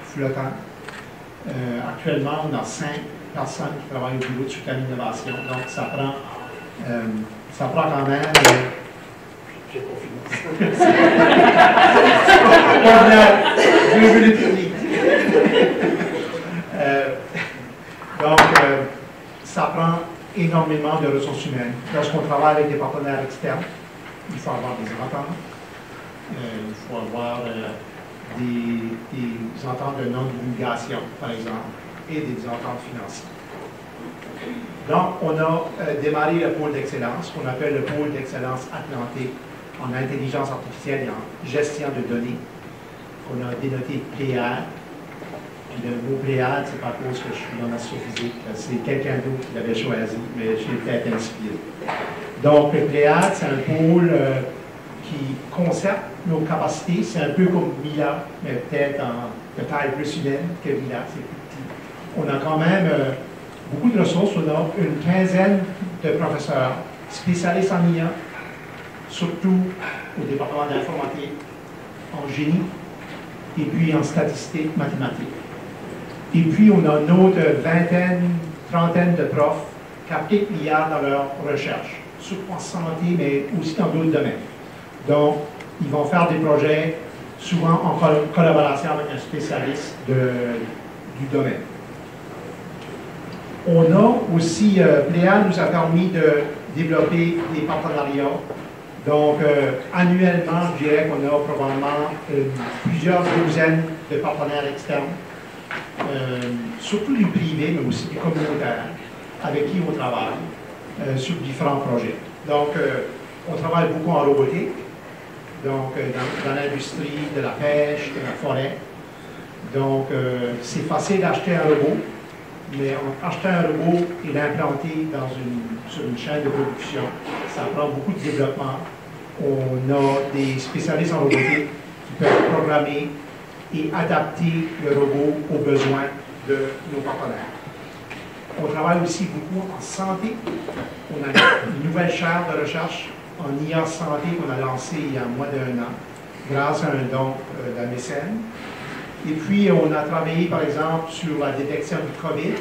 [SPEAKER 5] flottants. Actuellement, on a 5 personnes qui travaillent au bureau de soutien à l'innovation. Donc, ça prend quand même J'ai pas fini. J'ai vu les techniques. Donc, ça prend énormément de ressources humaines. Lorsqu'on travaille avec des partenaires externes, il faut avoir des ententes, il faut avoir des ententes de non-divulgation, par exemple, et des ententes financières. Donc, on a démarré le pôle d'excellence, qu'on appelle le pôle d'excellence Atlantique en intelligence artificielle et en gestion de données. On a dénoté Pléiade. Puis le mot Pléiade, c'est pas à cause que je suis en astrophysique, c'est quelqu'un d'autre qui l'avait choisi, mais j'ai peut-être inspiré. Donc, le Pléiade, c'est un pôle qui conserve nos capacités. C'est un peu comme Mila, mais peut-être de taille plus humaine que Mila, c'est plus petit. On a quand même beaucoup de ressources. On a une quinzaine de professeurs spécialistes en IA, surtout au département d'informatique, en génie, et puis en statistique mathématiques. Et puis, on a une autre vingtaine, trentaine de profs qui appliquent l'IA dans leur recherche, surtout en santé, mais aussi dans d'autres domaines. Donc, ils vont faire des projets, souvent en collaboration avec un spécialiste du domaine. On a aussi, Pléiade nous a permis de développer des partenariats. Donc, annuellement, je dirais qu'on a probablement plusieurs douzaines de partenaires externes, surtout du privé, mais aussi du communautaire, avec qui on travaille sur différents projets. Donc, on travaille beaucoup en robotique, donc dans l'industrie de la pêche, de la forêt. Donc, c'est facile d'acheter un robot, mais acheter un robot et l'implanter sur une chaîne de production, ça prend beaucoup de développement. On a des spécialistes en robotique qui peuvent programmer et adapter le robot aux besoins de nos partenaires. On travaille aussi beaucoup en santé. On a une nouvelle chaire de recherche en IA santé qu'on a lancée il y a moins d'1 an, grâce à un don d'un mécène. Et puis, on a travaillé, par exemple, sur la détection du COVID.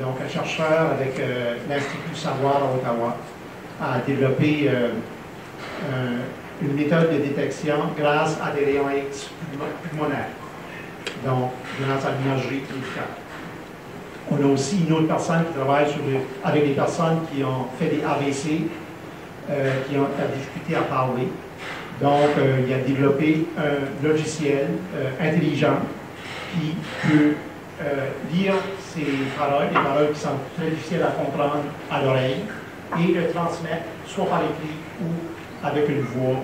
[SPEAKER 5] Donc, un chercheur avec l'Institut Savoir à Ottawa a développé une méthode de détection grâce à des rayons X pulmonaires, donc grâce à l'imagerie médicale. On a aussi une autre personne qui travaille avec des personnes qui ont fait des AVC, qui ont la difficulté à parler. Donc, il a développé un logiciel intelligent qui peut lire ces paroles, des paroles qui sont très difficiles à comprendre à l'oreille, et le transmettre soit par écrit ou avec une voix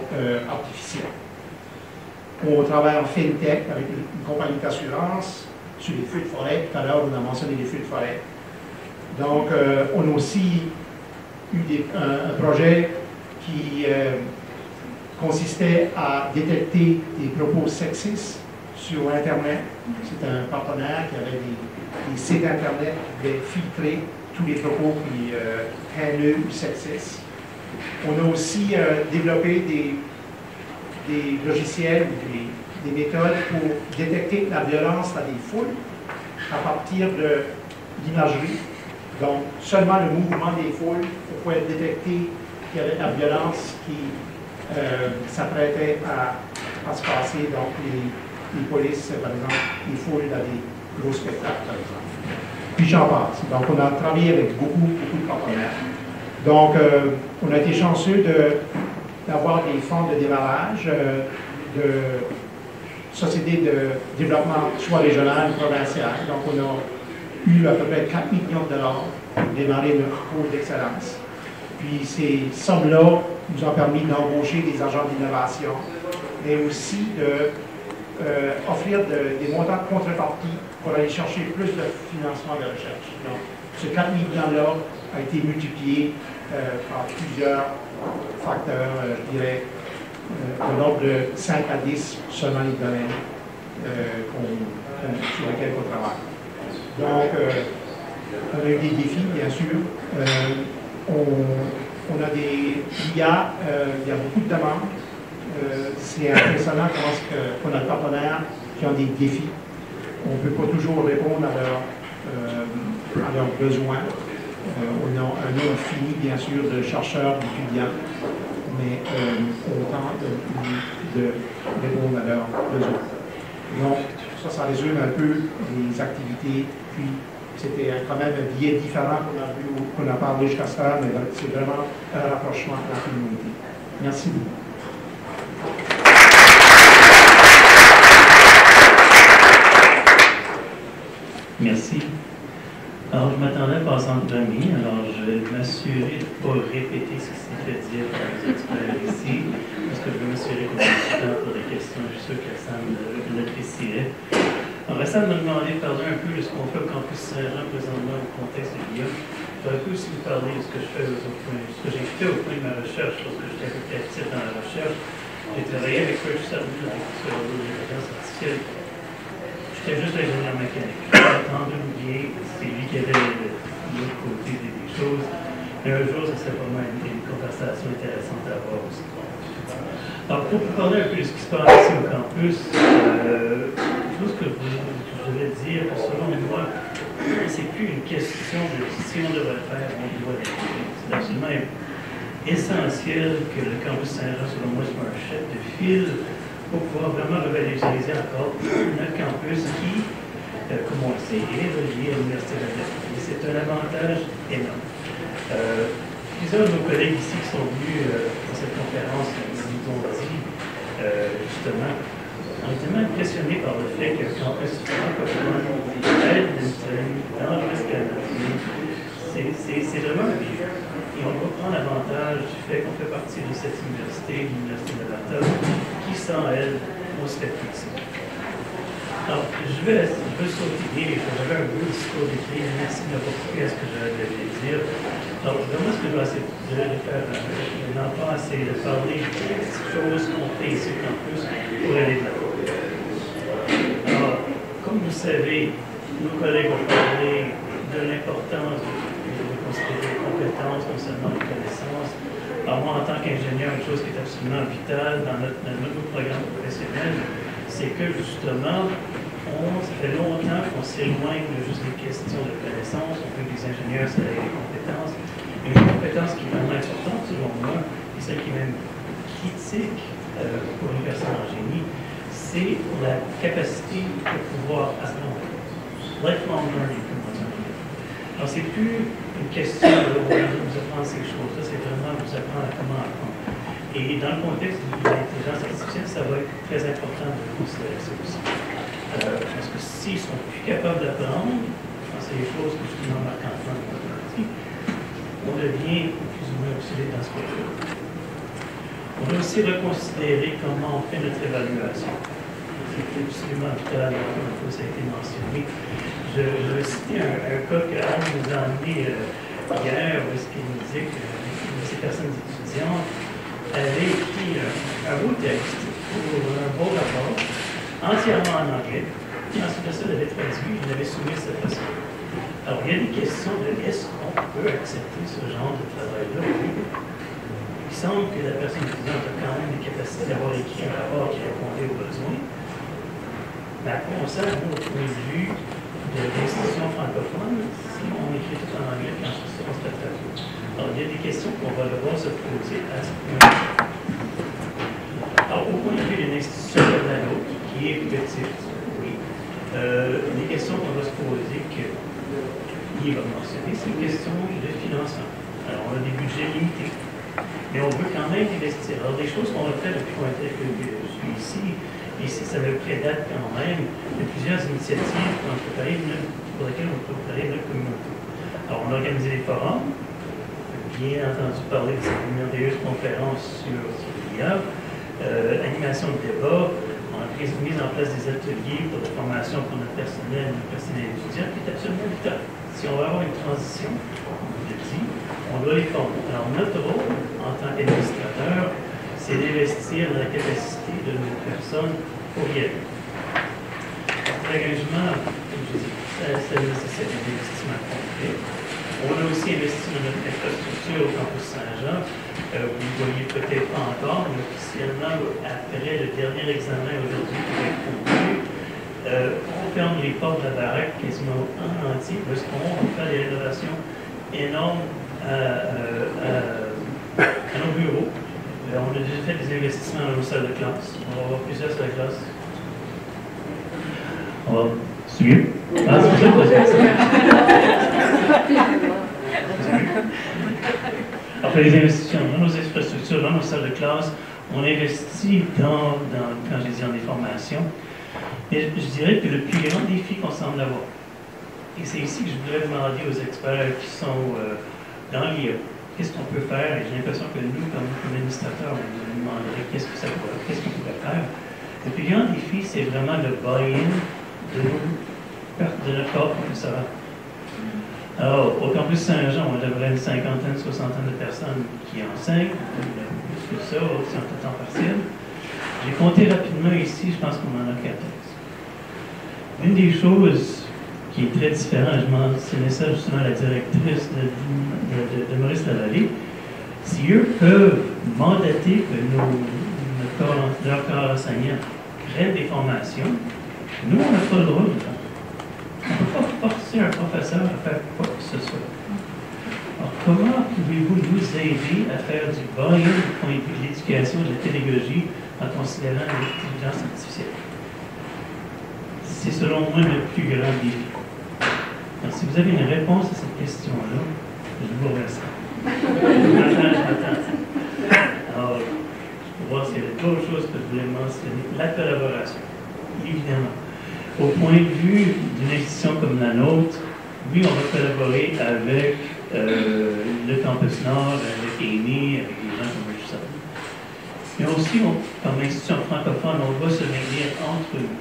[SPEAKER 5] artificielle. On travaille en FinTech avec une compagnie d'assurance sur les feux de forêt. Tout à l'heure, on a mentionné les feux de forêt. Donc, on a aussi eu un projet qui consistait à détecter des propos sexistes sur Internet. C'est un partenaire qui avait des sites Internet qui devaient filtrer tous les propos haineux ou sexistes. On a aussi développé des logiciels ou des méthodes pour détecter la violence dans des foules à partir de l'imagerie. Donc, seulement le mouvement des foules pour pouvoir détecter qu'il y avait de la violence qui s'apprêtait à se passer. Donc, les polices, par exemple, les foules dans des gros spectacles, par exemple. Puis j'en passe. Donc, on a travaillé avec beaucoup de partenaires. Donc, on a été chanceux d'avoir des fonds de démarrage de sociétés de développement, soit régional ou provincial. Donc, on a eu à peu près 4 millions de dollars pour démarrer notre pôle d'excellence. Puis, ces sommes-là nous ont permis d'embaucher des agents d'innovation, mais aussi d'offrir des montants de contrepartie pour aller chercher plus de financement de recherche. Donc, ce 4 millions-là a été multiplié par plusieurs facteurs, je dirais, de l'ordre de 5 à 10 selon les domaines sur lesquels on travaille. Donc, on a eu des défis, bien sûr. On a des IA, il y a beaucoup de demandes. C'est impressionnant qu'on a des partenaires qui ont des défis. On ne peut pas toujours répondre à leurs besoins. On a un nombre fini, bien sûr, de chercheurs, d'étudiants, mais autant de répondre à leurs besoins. Donc, ça résume un peu les activités, puis c'était quand même un billet différent qu'on a parlé jusqu'à ce heure, mais c'est vraiment un rapprochement à la communauté. Merci beaucoup.
[SPEAKER 6] Merci. Alors, je m'attendais à passer en premier, alors je vais m'assurer de ne pas répéter ce qui s'est fait dire par les experts ici, parce que je vais m'assurer qu'on a du temps pour les questions. Je suis sûr que Sam l'apprécierait. Alors, Sam m'a demandé de parler un peu de ce qu'on fait au campus Saint-Jean présentement au contexte de l'IA. J'aurais pu aussi vous parler de ce que je fais ce que j'ai fait au point de ma recherche, lorsque j'étais un peu plus actif dans la recherche. J'ai travaillé avec Rich Sutton, avec sur l'intelligence artificielle. J'étais juste ingénieur mécanique. J'ai entendu bien, c'est lui qui avait l'autre côté des choses. Et un jour, ça serait vraiment une conversation intéressante à avoir aussi. Alors, pour vous parler un peu de ce qui se passe ici au campus, tout ce que je voulais dire, selon moi, c'est plus une question de si on devrait le faire, on doit le faire. C'est absolument essentiel que le campus Saint-Jean, selon moi, soit un chef de file pour pouvoir vraiment revaloriser encore notre campus qui, comme on le sait, est relié à l'Université de la Ville. C'est un avantage énorme. Plusieurs de nos collègues ici qui sont venus à cette conférence nous ont dit, justement, on est tellement impressionnés par le fait que le campus francophone aide dans l'Ouest canadien. C'est vraiment un lieu. Et on va prendre avantage du fait qu'on fait partie de cette université, l'Université de Laval, qui, sans elle, on serait plus ici. Alors, je vais sauter, j'avais un beau discours d'écrit, merci de m'avoir coupé à ce que j'avais à dire. Alors, vraiment, ce que je vais essayer de faire, maintenant, c'est de parler des choses qu'on fait ici au campus pour aller de l'avant. Alors, comme vous savez, nos collègues ont parlé de l'importance de considérer les compétences, non seulement les connaissances. Alors, moi, en tant qu'ingénieur, une chose qui est absolument vitale dans notre programme professionnel, c'est que, justement, ça fait longtemps qu'on s'éloigne de juste des questions de connaissances. On veut que les ingénieurs, ça ait des compétences. Et une compétence qui est vraiment importante, selon moi, et celle qui est même critique pour une personne en génie, c'est la capacité de pouvoir apprendre. Lifelong learning, comme on dit en anglais. Alors, c'est plus une question de vous apprendre ces choses-là, c'est vraiment vous apprendre à comment apprendre. Et dans le contexte de l'intelligence artificielle, ça va être très important de considérer ça aussi. Parce que s'ils sont plus capables d'apprendre, c'est des choses que justement Marc-Antoine a dit, on devient plus ou moins obsolète dans ce cas-là. On va aussi reconsidérer comment on fait notre évaluation. C'est absolument vital, comme ça a été mentionné. Je vais citer un cas que Anne nous a amené hier, où est-ce qu'il nous disait que ces personnes étudiantes avaient écrit un beau texte pour un beau rapport, entièrement en anglais, et ensuite de ça, il avait traduit, il l'avait soumis à cette façon. Alors, il y a des questions de est-ce qu'on peut accepter ce genre de travail-là? Il semble que la personne étudiante a quand même des capacités d'avoir écrit un rapport qui répondait aux besoins. Mais à quoi on sert, nous, au point de vue de l'institution francophone, si on écrit tout en anglais, puis ensuite on se fait traduire. Alors, il y a des questions qu'on va devoir se poser à ce point-là. Alors, au point de vue d'une institution comme la nôtre, qui est petite, oui, les questions qu'on va se poser, qu'il va mentionner, c'est une question de financement. Alors, on a des budgets limités, mais on veut quand même investir. Alors, des choses qu'on a fait depuis qu'on était je suis ici, ça me prédate quand même de plusieurs initiatives pour lesquelles on peut préparer notre communauté. Alors, on a organisé des forums, bien entendu parler de cette merveilleuse conférence sur l'IA, animation de débat, on a mis en place des ateliers pour la formation pour notre personnel étudiant, qui est absolument vital. Si on veut avoir une transition, on le dit, on doit les former. Alors, notre rôle, en tant qu'administrateur, c'est d'investir dans la capacité de nos personnes pour y aller. L'engagement, comme je dis, ça nécessite un investissement complet. On a aussi investi dans notre infrastructure au campus Saint-Jean. Vous ne voyez peut-être pas encore, mais officiellement, après le dernier examen aujourd'hui qui va être conclu, on ferme les portes de la baraque quasiment en entier parce qu'on va faire des rénovations énormes à nos bureaux. On a déjà fait des investissements dans nos salles de classe. On va avoir plusieurs salles de classe. On va... C'est mieux? Ah, c'est ça? On fait des investissements dans nos infrastructures, dans nos salles de classe. On investit quand j'ai dit en des formations. Mais je dirais que le plus grand défi qu'on semble avoir, et c'est ici que je voudrais demander aux experts qui sont dans l'IA, qu'est-ce qu'on peut faire? Et j'ai l'impression que nous, comme administrateurs, on nous demanderait qu'est-ce qu'on pourrait faire. Le plus grand défi, c'est vraiment le buy-in de notre corps professoral. Alors, au campus Saint-Jean, on a à peu près une cinquantaine, soixantaine de personnes qui enseignent, plus que ça, aussi en temps partiel. J'ai compté rapidement ici, je pense qu'on en a 14. Une des choses qui est très différente, je mentionnais ça justement à la directrice de Maurice Lavallée, si eux peuvent mandater que leur corps enseignant crée des formations, nous, on n'a pas le droit de faire. On ne peut pas forcer un professeur à faire quoi que ce soit. Alors, comment pouvez-vous nous aider à faire du buy-in du point de vue de l'éducation et de la pédagogie en considérant l'intelligence artificielle? C'est selon moi le plus grand défi. Alors, si vous avez une réponse à cette question-là, je vous remercie. Je m'attends. Alors, pour voir s'il y avait d'autres choses que je voulais mentionner. La collaboration, évidemment. Au point de vue d'une institution comme la nôtre, oui, on va collaborer avec le Campus Nord, avec ENI, avec des gens comme ça. Mais aussi, comme institution francophone, on doit se maintenir entre nous.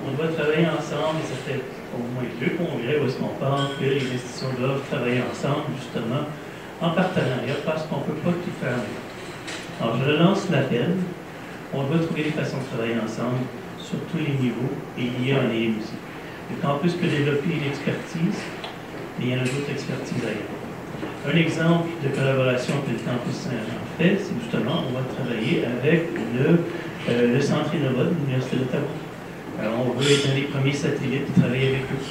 [SPEAKER 6] On doit travailler ensemble, et ça fait au moins 2 congrès où est-ce qu'on pense que les institutions doivent travailler ensemble, justement, en partenariat, parce qu'on ne peut pas tout faire. Alors, je relance l'appel. On doit trouver des façons de travailler ensemble sur tous les niveaux, et il y a un lien aussi. Le campus peut développer une expertise, mais il y en a d'autres expertises ailleurs. Un exemple de collaboration que le campus Saint-Jean fait, c'est justement, on va travailler avec le Centre Innova de l'Université d'Ottawa. On veut être un des premiers satellites et travailler avec eux.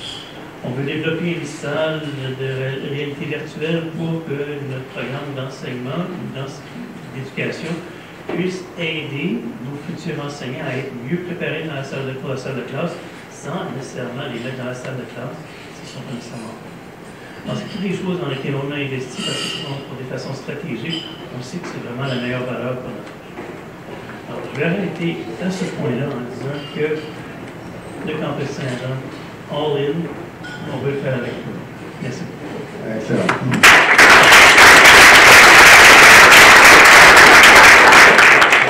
[SPEAKER 6] On veut développer une salle de réalité virtuelle pour que notre programme d'enseignement ou d'éducation puisse aider nos futurs enseignants à être mieux préparés dans la salle de classe sans nécessairement les mettre dans la salle de classe s'ils sont pas nécessairement. Alors, c'est toutes les choses dans lesquelles on a investi parce que sinon, pour des façons stratégiques, on sait que c'est vraiment la meilleure valeur qu'on a. Alors, je vais arrêter à ce point-là en disant que le campus Saint-Jean, all in, on veut le faire avec vous. Merci beaucoup.
[SPEAKER 1] Excellent.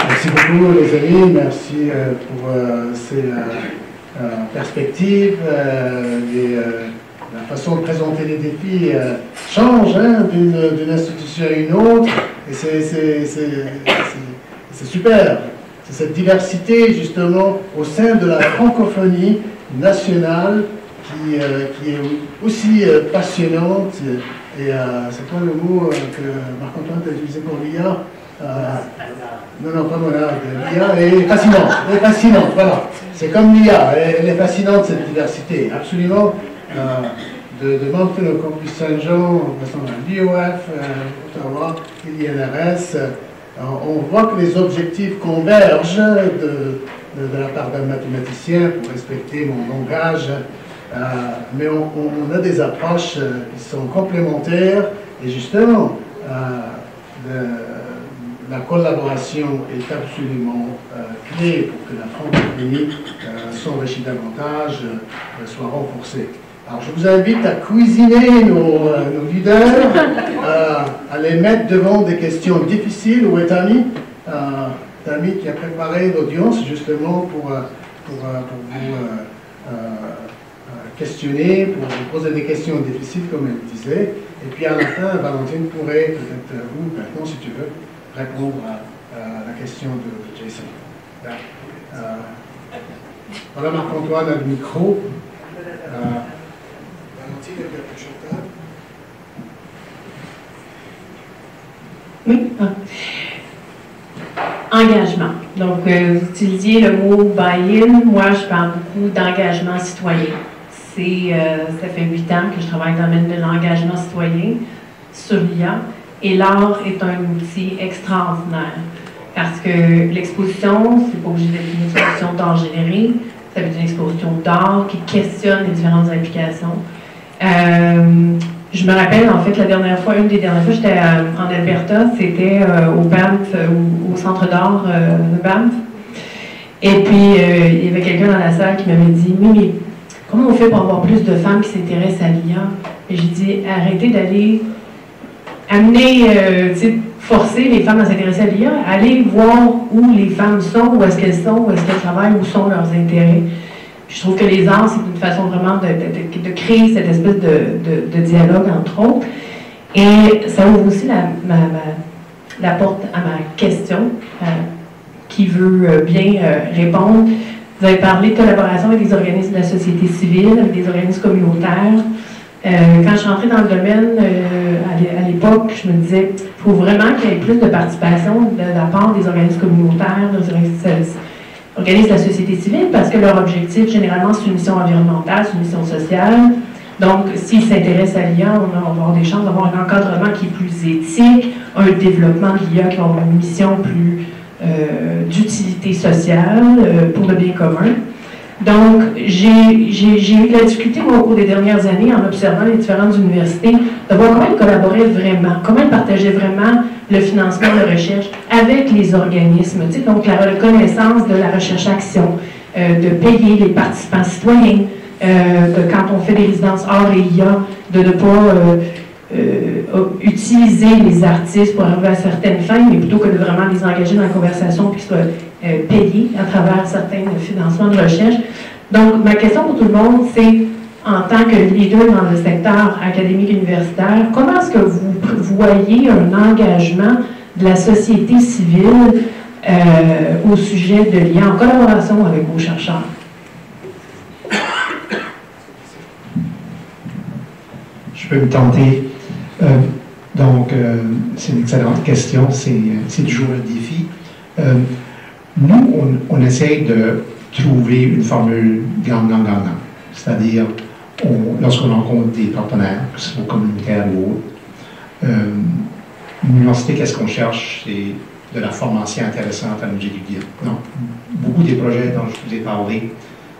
[SPEAKER 1] Merci beaucoup les amis, merci pour ces perspectives, la façon de présenter les défis change d'une institution à une autre, et c'est super. C'est cette diversité justement au sein de la francophonie nationale qui est aussi passionnante. Et c'est quoi le mot que Marc-Antoine a utilisé pour l'IA? Non, pas monade. L'IA est fascinante. Elle est fascinante, voilà. C'est comme l'IA, elle est fascinante cette diversité, absolument. De membres de Campus Saint-Jean, l'IOF, Ottawa, l'INRS, on voit que les objectifs convergent de la part d'un mathématicien pour respecter mon langage, mais on a des approches qui sont complémentaires et justement, la collaboration est absolument clé pour que la francophonie s'enrichisse davantage, soit renforcée. Alors je vous invite à cuisiner nos leaders, à les mettre devant des questions difficiles. Où est Tammy? Tammy qui a préparé l'audience justement pour vous questionner, pour vous poser des questions difficiles comme elle disait. Et puis à la fin, Valentine pourrait peut-être vous, maintenant si tu veux, répondre à la question de Jason. Voilà, Marc-Antoine a le micro. Valentine, elle est plus
[SPEAKER 7] Oui. Engagement. Donc, vous utilisiez le mot buy-in. Moi, je parle beaucoup d'engagement citoyen. Ça fait 8 ans que je travaille dans le domaine de l'engagement citoyen sur l'IA. Et l'art est un outil extraordinaire. Parce que l'exposition, c'est pas obligé d'être une exposition d'art généré, ça veut dire une exposition d'art qui questionne les différentes implications. Je me rappelle, en fait, une des dernières fois, j'étais en Alberta, c'était au Banff, au centre d'art de Banff. Et puis, il y avait quelqu'un dans la salle qui m'avait dit « Oui, mais comment on fait pour avoir plus de femmes qui s'intéressent à l'IA? » Et j'ai dit « Arrêtez d'aller forcer les femmes à s'intéresser à l'IA, allez voir où les femmes sont, où est-ce qu'elles travaillent, où sont leurs intérêts. » Je trouve que les arts, c'est une façon vraiment de créer cette espèce de dialogue, entre autres. Et ça ouvre aussi la porte à ma question, qui veut bien répondre. Vous avez parlé de collaboration avec des organismes de la société civile, avec des organismes communautaires. Quand je suis entrée dans le domaine, à l'époque, je me disais, il faut vraiment qu'il y ait plus de participation de la part des organismes communautaires, des organismes de la société civile, parce que leur objectif, généralement, c'est une mission environnementale, c'est une mission sociale. Donc, s'ils s'intéressent à l'IA, on va avoir des chances d'avoir un encadrement qui est plus éthique, un développement de l'IA qui va avoir une mission plus d'utilité sociale pour le bien commun. Donc, j'ai eu de la difficulté, moi, au cours des dernières années, en observant les différentes universités, de voir comment ils collaboraient vraiment, comment ils partageaient vraiment le financement de recherche avec les organismes. Tu sais, donc, la reconnaissance de la recherche-action, de payer les participants citoyens, quand on fait des résidences art et IA, de ne pas utiliser les artistes pour arriver à certaines fins, mais plutôt que de vraiment les engager dans la conversation puis qu'ils soient payés à travers certains financements de recherche. Donc, ma question pour tout le monde, c'est, en tant que leader dans le secteur académique universitaire, comment est-ce que vous voyez un engagement de la société civile au sujet de l'IA en collaboration avec vos chercheurs?
[SPEAKER 5] Je peux me tenter. C'est une excellente question. C'est toujours un défi. Nous, on essaie de trouver une formule gagnant-gagnant. C'est-à-dire, lorsqu'on rencontre des partenaires, que ce soit communautaires ou autres, l'université, qu'est-ce qu'on cherche? C'est de la formation intéressante à nos étudiants. Donc, beaucoup des projets dont je vous ai parlé,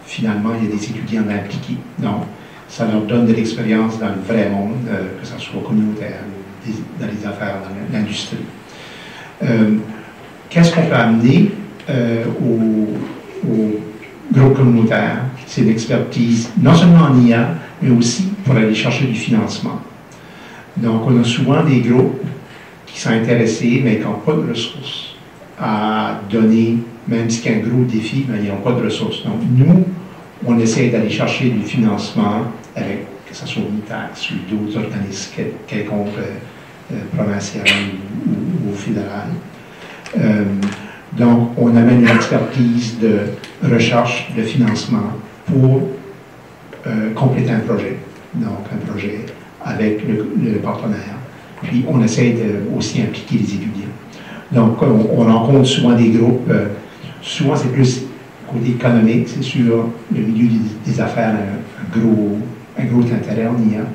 [SPEAKER 5] finalement, il y a des étudiants impliqués. Donc, ça leur donne de l'expérience dans le vrai monde, que ce soit communautaire ou dans les affaires, dans l'industrie. Qu'est-ce qu'on peut amener aux groupes communautaires? C'est l'expertise, non seulement en IA, mais aussi pour aller chercher du financement. Donc, on a souvent des groupes qui sont intéressés, mais qui n'ont pas de ressources à donner, même si c'est un gros défi, mais ils n'ont pas de ressources. Donc, nous, on essaie d'aller chercher du financement avec, que ce soit UNITAX ou d'autres organismes quelconques provinciaux ou fédéraux. Donc, on amène une expertise de recherche, de financement pour compléter un projet. Donc, un projet avec le partenaire. Puis, on essaie de aussi impliquer les étudiants. Donc, on rencontre souvent des groupes, souvent c'est plus côté économique, c'est sur le milieu des affaires, un gros intérêt en IA,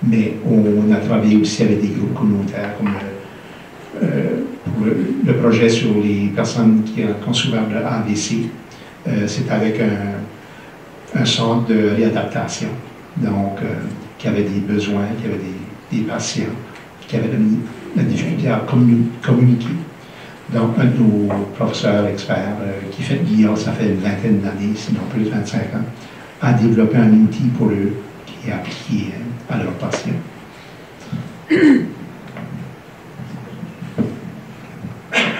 [SPEAKER 5] mais on a travaillé aussi avec des groupes communautaires, comme pour le projet sur les personnes qui ont souffert de AVC. C'est avec un centre de réadaptation, donc qui avait des besoins, qui avait des patients, qui avaient la difficulté à communiquer. Donc, un de nos professeurs experts qui fait de l'IA, ça fait une vingtaine d'années, sinon plus de 25 ans, a développé un outil pour eux qui est appliqué à leurs patients.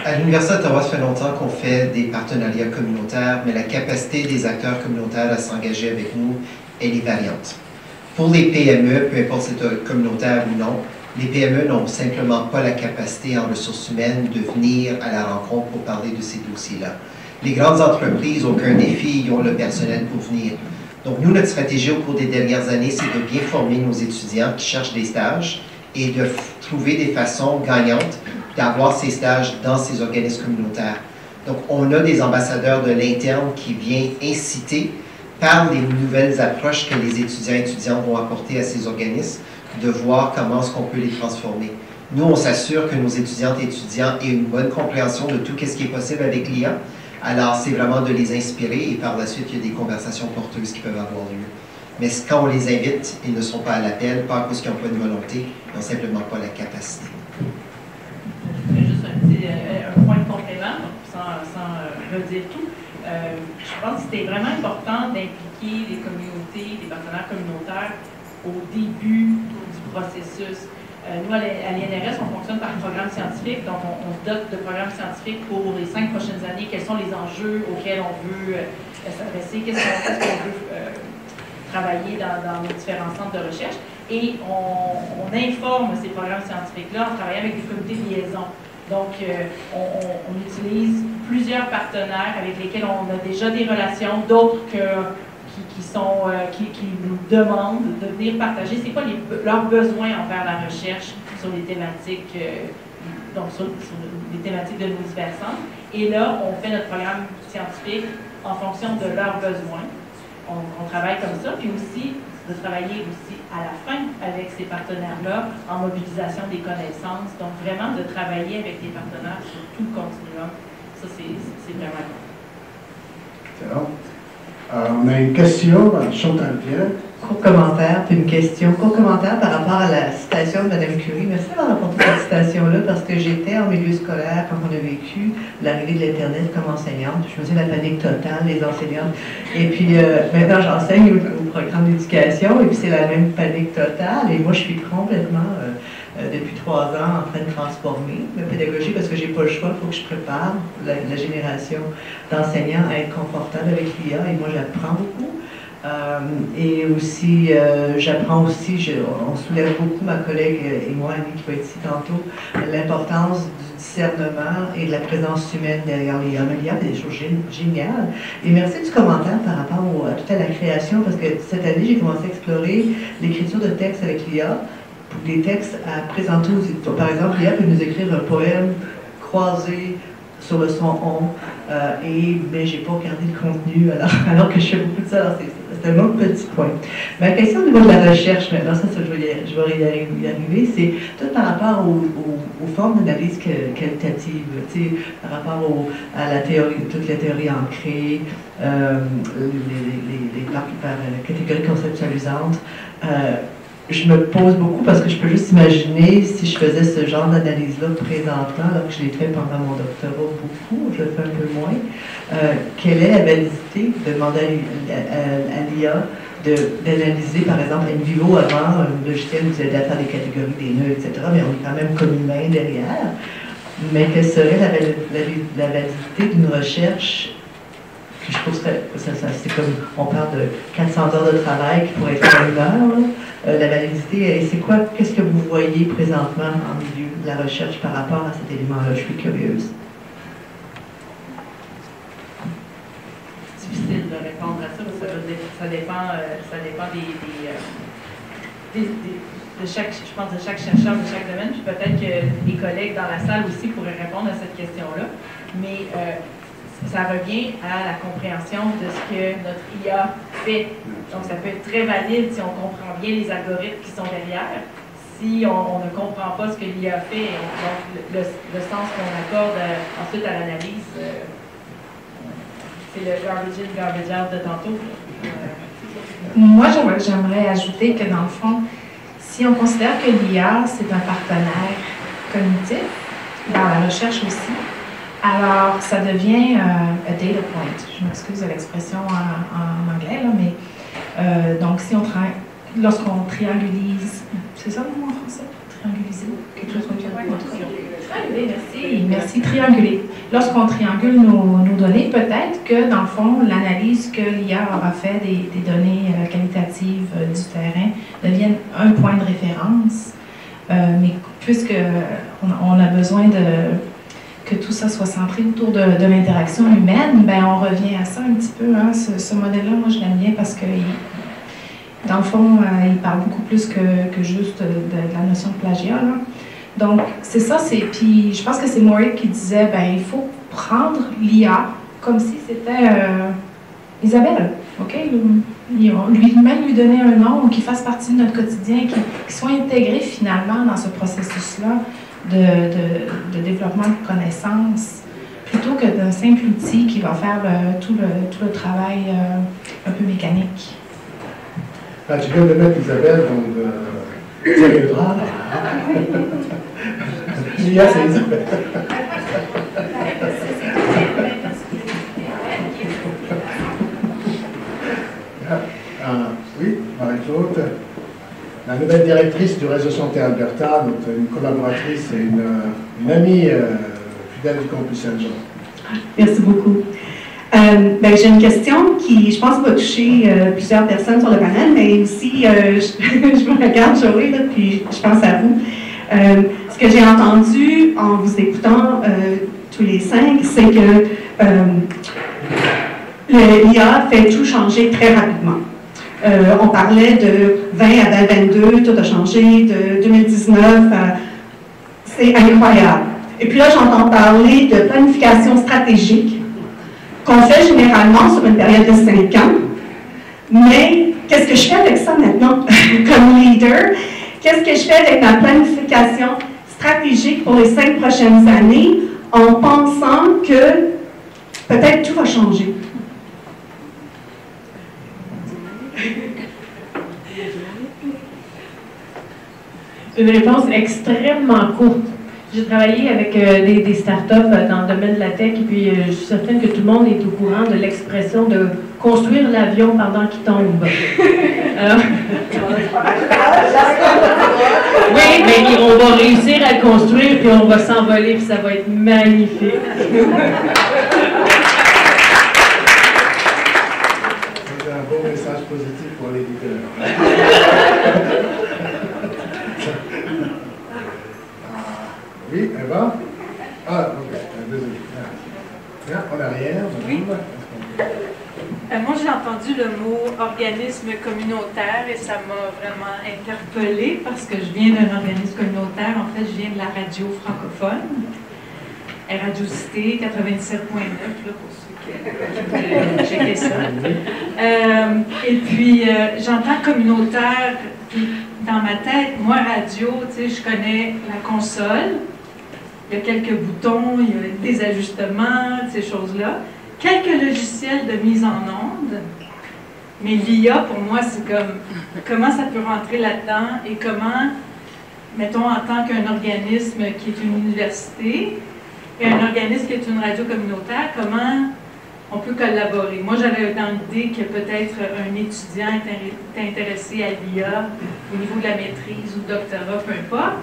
[SPEAKER 4] À l'Université d'Ottawa, ça fait longtemps qu'on fait des partenariats communautaires, mais la capacité des acteurs communautaires à s'engager avec nous, elle est variante. Pour les PME, peu importe si c'est communautaire ou non, les PME n'ont simplement pas la capacité en ressources humaines de venir à la rencontre pour parler de ces dossiers-là. Les grandes entreprises n'ont aucun défi, ils ont le personnel pour venir. Donc, nous, notre stratégie au cours des dernières années, c'est de bien former nos étudiants qui cherchent des stages et de trouver des façons gagnantes d'avoir ces stages dans ces organismes communautaires. Donc, on a des ambassadeurs de l'interne qui viennent inciter par les nouvelles approches que les étudiants et étudiantes vont apporter à ces organismes, de voir comment est-ce qu'on peut les transformer. Nous, on s'assure que nos étudiantes et étudiants aient une bonne compréhension de tout ce qui est possible avec l'IA. Alors, c'est vraiment de les inspirer et par la suite, il y a des conversations porteuses qui peuvent avoir lieu. Mais quand on les invite, ils ne sont pas à l'appel, pas à cause qu'ils n'ont pas de volonté, ils n'ont simplement pas la capacité.
[SPEAKER 2] Juste un point de complément, sans redire tout. Je pense que c'était vraiment important d'impliquer les communautés, les partenaires communautaires au début du processus. Nous, à l'INRS, on fonctionne par programme scientifique, donc on se dote de programmes scientifiques pour les 5 prochaines années. Quels sont les enjeux auxquels on veut s'adresser, qu'est-ce qu'on veut travailler dans nos différents centres de recherche. Et on informe ces programmes scientifiques-là en travaillant avec des comités de liaison. Donc, on utilise plusieurs partenaires avec lesquels on a déjà des relations, d'autres qui nous demandent de venir partager c'est quoi leurs besoins envers la recherche sur les thématiques, donc sur les thématiques de nos divers centres. Et là, on fait notre programme scientifique en fonction de leurs besoins. On travaille comme ça, puis aussi de travailler aussi à la fin avec ces partenaires-là en mobilisation des connaissances. Donc vraiment de travailler avec des partenaires sur tout le continuum. Ça, c'est vraiment important.
[SPEAKER 1] C'est bon. On a une question, Chantal Pierre.
[SPEAKER 8] Court commentaire, puis une question. Court commentaire par rapport à la citation de Mme Curie. Merci d'avoir apporté cette citation-là, parce que j'étais en milieu scolaire quand on a vécu l'arrivée de l'Internet comme enseignante. Je faisais la panique totale, les enseignantes. Et puis maintenant, j'enseigne au programme d'éducation, et puis c'est la même panique totale. Et moi, je suis complètement, depuis 3 ans, en train de transformer ma pédagogie, parce que j'ai pas le choix, il faut que je prépare la génération d'enseignants à être confortable avec l'IA, et moi, j'apprends beaucoup. Et aussi, j'apprends aussi, on soulève beaucoup, ma collègue et moi, Annie, qui va être ici tantôt, l'importance du discernement et de la présence humaine derrière l'IA. Mais l'IA fait des choses géniales. Et merci du commentaire par rapport à toute la création, parce que cette année, j'ai commencé à explorer l'écriture de textes avec l'IA, pour des textes à présenter aux éditeurs. Par exemple, l'IA peut nous écrire un poème croisé sur le son on, mais j'ai pas regardé le contenu alors que je fais beaucoup de ça. Alors c'est un autre petit point. Ma question au niveau de la recherche, maintenant, ça je vais y arriver, c'est tout par rapport aux formes d'analyse qualitative, par rapport à la théorie, toute la théorie ancrée, les par catégories conceptualisantes. Je me pose beaucoup parce que je peux juste imaginer si je faisais ce genre d'analyse-là présentement, alors que je l'ai fait pendant mon doctorat beaucoup, je le fais un peu moins. Quelle est la validité de demander à l'IA d'analyser, par exemple, NVivo avant, un logiciel vous aide à faire des catégories, des nœuds, etc., mais on est quand même comme humain derrière. Mais quelle serait la validité d'une recherche que je trouve c'est comme, on parle de 400 heures de travail qui pourrait être 1 heure, la validité, et c'est quoi, qu'est-ce que vous voyez présentement en milieu de la recherche par rapport à cet élément-là? Je suis curieuse.
[SPEAKER 2] Difficile de répondre à ça, parce que ça dépend de chaque, je pense, de chaque chercheur, de chaque domaine, puis peut-être que les collègues dans la salle aussi pourraient répondre à cette question-là, mais ça revient à la compréhension de ce que notre IA fait. Donc, ça peut être très valide si on comprend bien les algorithmes qui sont derrière. Si on ne comprend pas ce que l'IA fait, donc le sens qu'on accorde ensuite à l'analyse, c'est le garbage in, garbage out de tantôt.
[SPEAKER 3] Moi, j'aimerais ajouter que dans le fond, si on considère que l'IA, c'est un partenaire cognitif, dans la recherche aussi, alors, ça devient un data point. Je m'excuse de l'expression en anglais, là, mais donc, lorsqu'on triangulise, c'est ça le mot en français? Trianguliser? Quelque chose comme ça? Trianguler, merci, trianguler. Lorsqu'on triangule nos données, peut-être que, dans le fond, l'analyse que l'IA aura fait des données qualitatives du terrain devienne un point de référence. Mais puisqu'on a besoin que tout ça soit centré autour de l'interaction humaine, ben on revient à ça un petit peu. Hein, ce modèle-là, moi, je l'aime bien parce que, dans le fond, il parle beaucoup plus que juste de la notion de plagiat. Là. Donc, c'est ça. Puis, je pense que c'est Maury qui disait, ben il faut prendre l'IA comme si c'était Isabelle, OK? Lui-même lui donner un nom qui fasse partie de notre quotidien, qui soit intégré finalement dans ce processus-là de développement de connaissances, plutôt que d'un simple outil qui va faire tout le travail un peu mécanique.
[SPEAKER 1] Ah, tu viens de mettre Isabelle, donc tirer le drap. L'IA, c'est Isabelle. Oui, Marie-Claude. La nouvelle directrice du réseau Santé Alberta, une collaboratrice et une amie fidèle du campus Saint-Jean.
[SPEAKER 9] Merci beaucoup. J'ai une question qui, je pense, va toucher plusieurs personnes sur le panel, mais aussi, je me regarde, Joey, là, puis je pense à vous. Ce que j'ai entendu en vous écoutant tous les 5, c'est que l'IA fait tout changer très rapidement. On parlait de 20 à 2022, tout a changé, de 2019, c'est incroyable. Et puis là, j'entends parler de planification stratégique qu'on fait généralement sur une période de 5 ans. Mais qu'est-ce que je fais avec ça maintenant comme leader? Qu'est-ce que je fais avec ma planification stratégique pour les 5 prochaines années en pensant que peut-être tout va changer?
[SPEAKER 7] Une réponse extrêmement courte. J'ai travaillé avec des startups dans le domaine de la tech et puis je suis certaine que tout le monde est au courant de l'expression de construire l'avion pendant qu'il tombe. Oui, mais on va réussir à le construire puis on va s'envoler puis ça va être magnifique.
[SPEAKER 1] C'est un beau message positif pour l'éditeur. Oui, Eva? Ah, ok, désolé. Bien, en arrière.
[SPEAKER 10] Oui. Moi, j'ai entendu le mot organisme communautaire et ça m'a vraiment interpellée parce que je viens d'un organisme communautaire. En fait, je viens de la radio francophone, Radio Cité 97.9, pour ceux qui veulent checker ça. Et puis, j'entends communautaire, puis dans ma tête, moi, radio, tu sais, je connais la console. Il y a quelques boutons, il y a des ajustements, ces choses-là. Quelques logiciels de mise en onde. Mais l'IA, pour moi, c'est comme comment ça peut rentrer là-dedans et comment, mettons, en tant qu'un organisme qui est une université et un organisme qui est une radio communautaire, comment on peut collaborer. Moi, j'avais dans l'idée que peut-être un étudiant est intéressé à l'IA au niveau de la maîtrise ou doctorat, peu importe.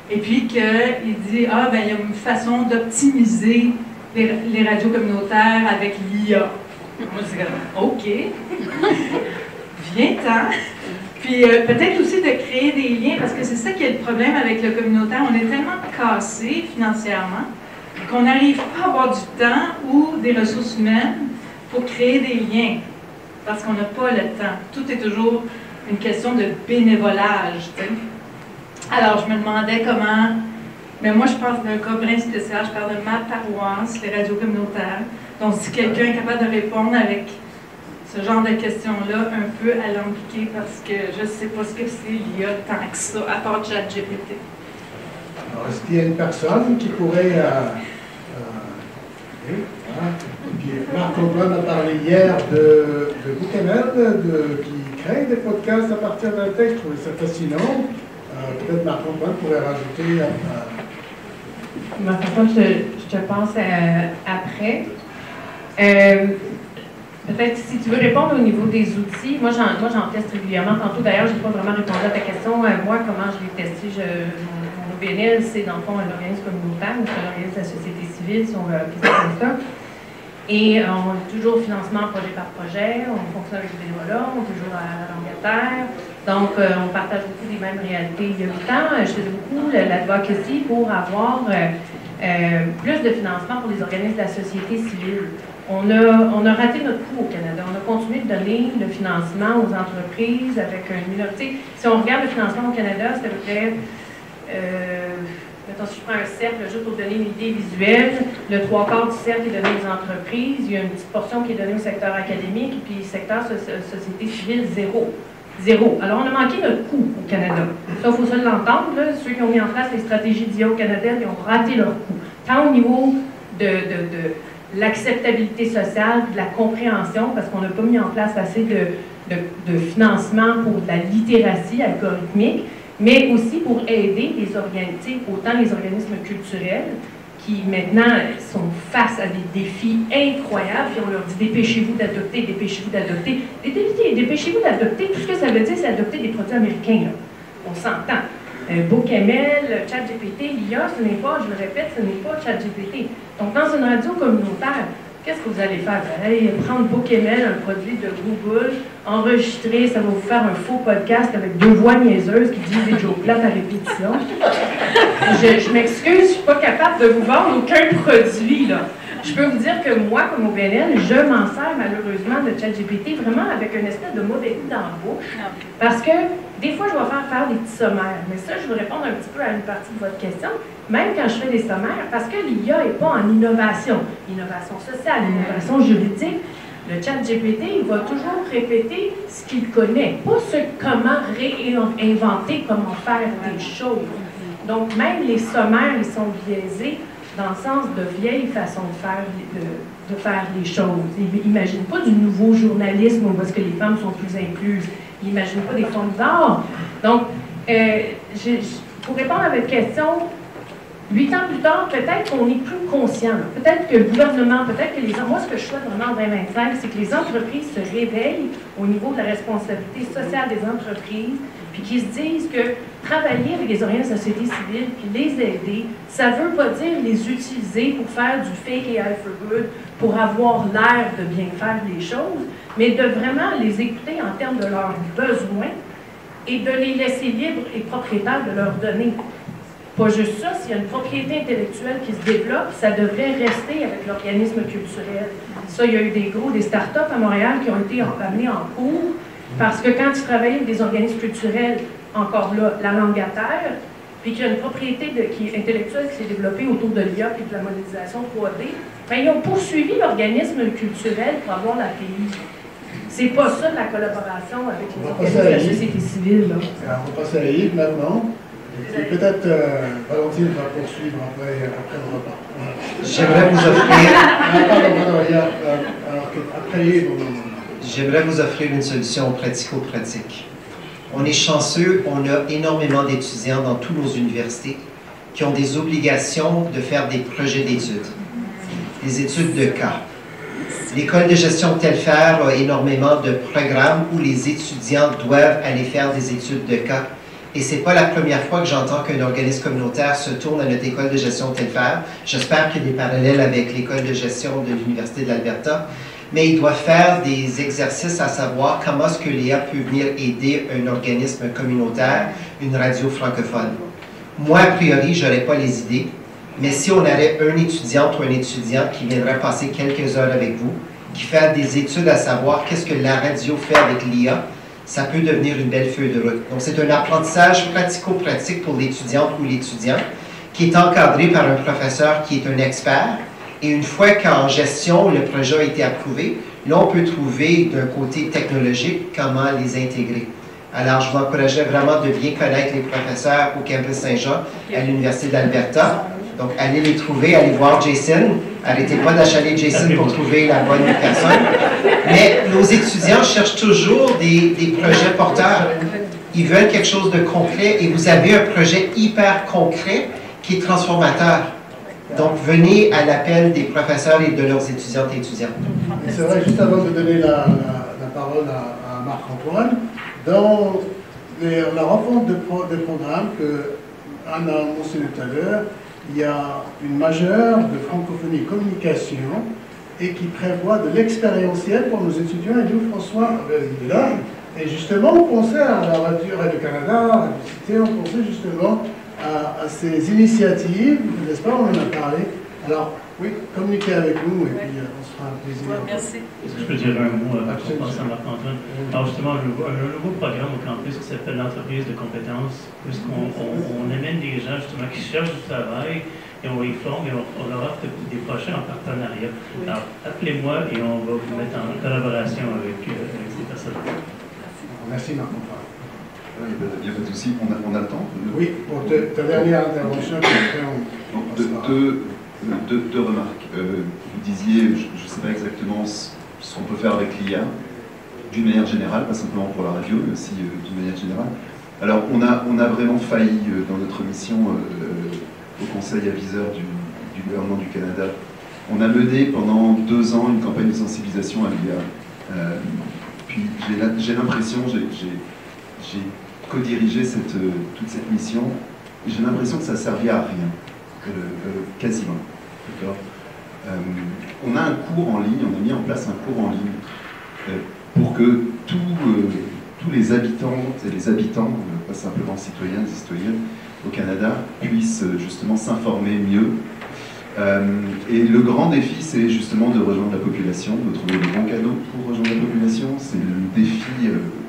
[SPEAKER 10] Et puis qu'il dit, ah, ben il y a une façon d'optimiser les radios communautaires avec l'IA. Moi, je dis, OK, viens-t'en. Puis peut-être aussi de créer des liens, parce que c'est ça qui est le problème avec le communautaire. On est tellement cassé financièrement qu'on n'arrive pas à avoir du temps ou des ressources humaines pour créer des liens, parce qu'on n'a pas le temps. Tout est toujours une question de bénévolage, tu sais. Alors, je me demandais comment, mais moi, je parle d'un cas bien spécial, je parle de ma paroisse, les radios communautaires. Donc, si quelqu'un est capable de répondre avec ce genre de questions-là, un peu alambiqué, parce que je ne sais pas ce que c'est l'IA tant que ça, à part ChatGPT.
[SPEAKER 1] Alors, est-ce qu'il y a une personne qui pourrait... Puis Marc-Antoine a parlé hier de Bouquenel, qui crée des podcasts à partir d'un texte. Je trouvais ça fascinant. Peut-être Marc-Antoine pourrait rajouter...
[SPEAKER 7] Marc-Antoine, je te pense après. Peut-être si tu veux répondre au niveau des outils, moi j'en teste régulièrement. Tantôt d'ailleurs, je n'ai pas vraiment répondu à ta question. Moi, comment je l'ai testé, mon OBNL, c'est dans le fond un organisme communautaire, c'est un organisme de la société civile, si on veut appeler ça comme ça. Et on est toujours au financement projet par projet, on fonctionne avec des bénévolat, on est toujours à l'engagement. Donc, on partage beaucoup des mêmes réalités. Il y a 8 ans, je faisais beaucoup l'advocacy pour avoir plus de financement pour les organismes de la société civile. On a raté notre coup au Canada. On a continué de donner le financement aux entreprises avec une minorité. Si on regarde le financement au Canada, c'est à peu près, mettons, si je prends un cercle, juste pour donner une idée visuelle, le 3/4 du cercle est donné aux entreprises, il y a une petite portion qui est donnée au secteur académique, puis le secteur société civile, 0. 0. Alors, on a manqué notre coup au Canada. Ça, il faut se l'entendre. Ceux qui ont mis en place les stratégies d'IA au Canada, ils ont raté leur coup. Tant au niveau de l'acceptabilité sociale, de la compréhension, parce qu'on n'a pas mis en place assez de financement pour de la littératie algorithmique, mais aussi pour aider les organismes, autant les organismes culturels, qui maintenant sont face à des défis incroyables, puis on leur dit dépêchez-vous d'adopter, dépêchez-vous d'adopter. Dépêchez-vous d'adopter, tout ce que ça veut dire, c'est adopter des produits américains, là. On s'entend. BookML, ChatGPT, l'IA, ce n'est pas, je le répète, ce n'est pas ChatGPT. Donc, dans une radio communautaire, qu'est-ce que vous allez faire? Vous allez prendre BookML, un produit de Google, enregistrer, ça va vous faire un faux podcast avec 2 voix niaiseuses qui disent des jokes plates à répétition. Je m'excuse, je ne suis pas capable de vous vendre aucun produit, là. Je peux vous dire que moi, comme OBNL, je m'en sers malheureusement de ChatGPT vraiment avec une espèce de mauvais goût dans la bouche. Parce que des fois, je vais faire des petits sommaires. Mais ça, je veux répondre un petit peu à une partie de votre question. Même quand je fais des sommaires, parce que l'IA n'est pas en innovation. Innovation sociale, innovation juridique. Le ChatGPT, il va toujours répéter ce qu'il connaît, pas comment réinventer, comment faire des choses. Donc, même les sommaires, ils sont biaisés dans le sens de vieille façon de faire les choses. Ils n'imaginent pas du nouveau journalisme où est-ce que les femmes sont plus incluses. Ils n'imaginent pas des formes d'art. Donc, pour répondre à votre question, 8 ans plus tard, peut-être qu'on est plus conscient. Peut-être que le gouvernement, peut-être que les... Moi, ce que je souhaite vraiment en 2025, c'est que les entreprises se réveillent au niveau de la responsabilité sociale des entreprises, puis qu'ils se disent que travailler avec les organismes de société civile, puis les aider, ça ne veut pas dire les utiliser pour faire du fake AI for good, pour avoir l'air de bien faire les choses, mais de vraiment les écouter en termes de leurs besoins et de les laisser libres et propriétaires de leurs données. Pas juste ça, s'il y a une propriété intellectuelle qui se développe, ça devrait rester avec l'organisme culturel. Ça, il y a eu des startups à Montréal qui ont été amenés en cours, parce que quand tu travailles avec des organismes culturels, encore là, la langue à terre, puis qu'il y a une propriété intellectuelle qui s'est développée autour de l'IA et de la modélisation 3D, bien, ils ont poursuivi l'organisme culturel pour avoir la l'API. C'est pas ça de la collaboration avec les organismes de la société civile. Là.
[SPEAKER 1] Alors, on va passer à Yves maintenant. Et peut-être Valentine va poursuivre après le repas.
[SPEAKER 4] J'aimerais vous offrir...
[SPEAKER 1] après Yves,
[SPEAKER 4] J'aimerais vous offrir une solution pratico-pratique. On est chanceux, on a énormément d'étudiants dans toutes nos universités qui ont des obligations de faire des projets d'études, des études de cas. L'École de gestion Telfair a énormément de programmes où les étudiants doivent aller faire des études de cas. Et ce n'est pas la première fois que j'entends qu'un organisme communautaire se tourne à notre École de gestion Telfair. J'espère qu'il y a des parallèles avec l'École de gestion de l'Université de l'Alberta. Mais il doit faire des exercices à savoir comment est-ce que l'IA peut venir aider un organisme communautaire, une radio francophone. Moi, a priori, je n'aurais pas les idées, mais si on avait un étudiant ou un étudiant qui viendrait passer quelques heures avec vous, qui fait des études à savoir qu'est-ce que la radio fait avec l'IA, ça peut devenir une belle feuille de route. Donc, c'est un apprentissage pratico-pratique pour l'étudiante ou l'étudiant qui est encadré par un professeur qui est un expert. Et une fois qu'en gestion, le projet a été approuvé, là, on peut trouver d'un côté technologique comment les intégrer. Alors, je vous encouragerais vraiment de bien connaître les professeurs au campus Saint-Jean à l'Université d'Alberta. Donc, allez les trouver, allez voir Jason. Arrêtez pas d'achaler Jason pour trouver la bonne personne. Mais nos étudiants cherchent toujours des projets porteurs. Ils veulent quelque chose de concret et vous avez un projet hyper concret qui est transformateur. Donc, venez à l'appel des professeurs et de leurs étudiantes et étudiants.
[SPEAKER 1] C'est vrai, juste avant de donner la parole à Marc-Antoine, dans la refonte des programmes que Anne a mentionné tout à l'heure, il y a une majeure de francophonie et communication et qui prévoit de l'expérientiel pour nos étudiants. Et nous, François, il est là. Et justement, on pensait à la Radio-Canada, à la Cité, on pensait justement à ces initiatives, n'est-ce pas? On en a parlé. Alors, oui, communiquez avec nous et puis on se fera un plaisir.
[SPEAKER 10] Ouais, merci.
[SPEAKER 6] Est-ce que je peux dire un mot avant qu'on passe à Marc-Antoine? Alors justement, un nouveau programme au campus qui s'appelle l'entreprise de compétences, puisqu'on amène des gens justement qui cherchent du travail et on les forme et on leur offre des projets en partenariat. Alors, appelez-moi et on va vous mettre en collaboration avec ces personnes.
[SPEAKER 1] Merci Marc-Antoine.
[SPEAKER 11] Il n'y a pas de souci, on a le temps.
[SPEAKER 1] Oui, pour ta dernière intervention,
[SPEAKER 11] deux remarques. Vous disiez, je ne sais pas exactement ce qu'on peut faire avec l'IA, d'une manière générale, pas simplement pour la radio, mais aussi d'une manière générale. Alors, on a vraiment failli dans notre mission au Conseil aviseur du gouvernement du Canada. On a mené pendant 2 ans une campagne de sensibilisation à l'IA. Puis j'ai l'impression, j'ai co-dirigé toute cette mission, j'ai l'impression que ça ne servait à rien, quasiment. On a un cours en ligne, on a mis en place un cours en ligne pour que tous les habitants et les habitants, pas simplement citoyens et citoyennes au Canada, puissent justement s'informer mieux. Et le grand défi, c'est justement de rejoindre la population, de trouver les bons canaux pour rejoindre la population. C'est le défi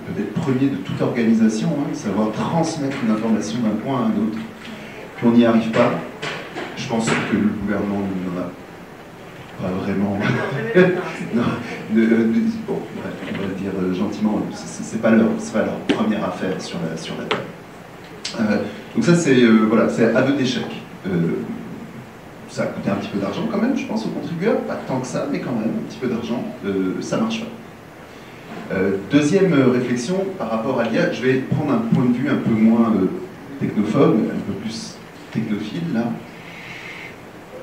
[SPEAKER 11] peut-être premier de toute organisation, savoir transmettre une information d'un point à un autre. Puis on n'y arrive pas. Je pense que le gouvernement n'en a pas vraiment. Non, bon, on va le dire gentiment, c'est pas leur première affaire sur la table. Donc ça, c'est voilà, c'est aveu d'échec. Ça a coûté un petit peu d'argent quand même, je pense, aux contribuables, pas tant que ça, mais quand même, un petit peu d'argent, ça marche pas. Deuxième réflexion par rapport à l'IA, je vais prendre un point de vue un peu moins technophobe, un peu plus technophile, là.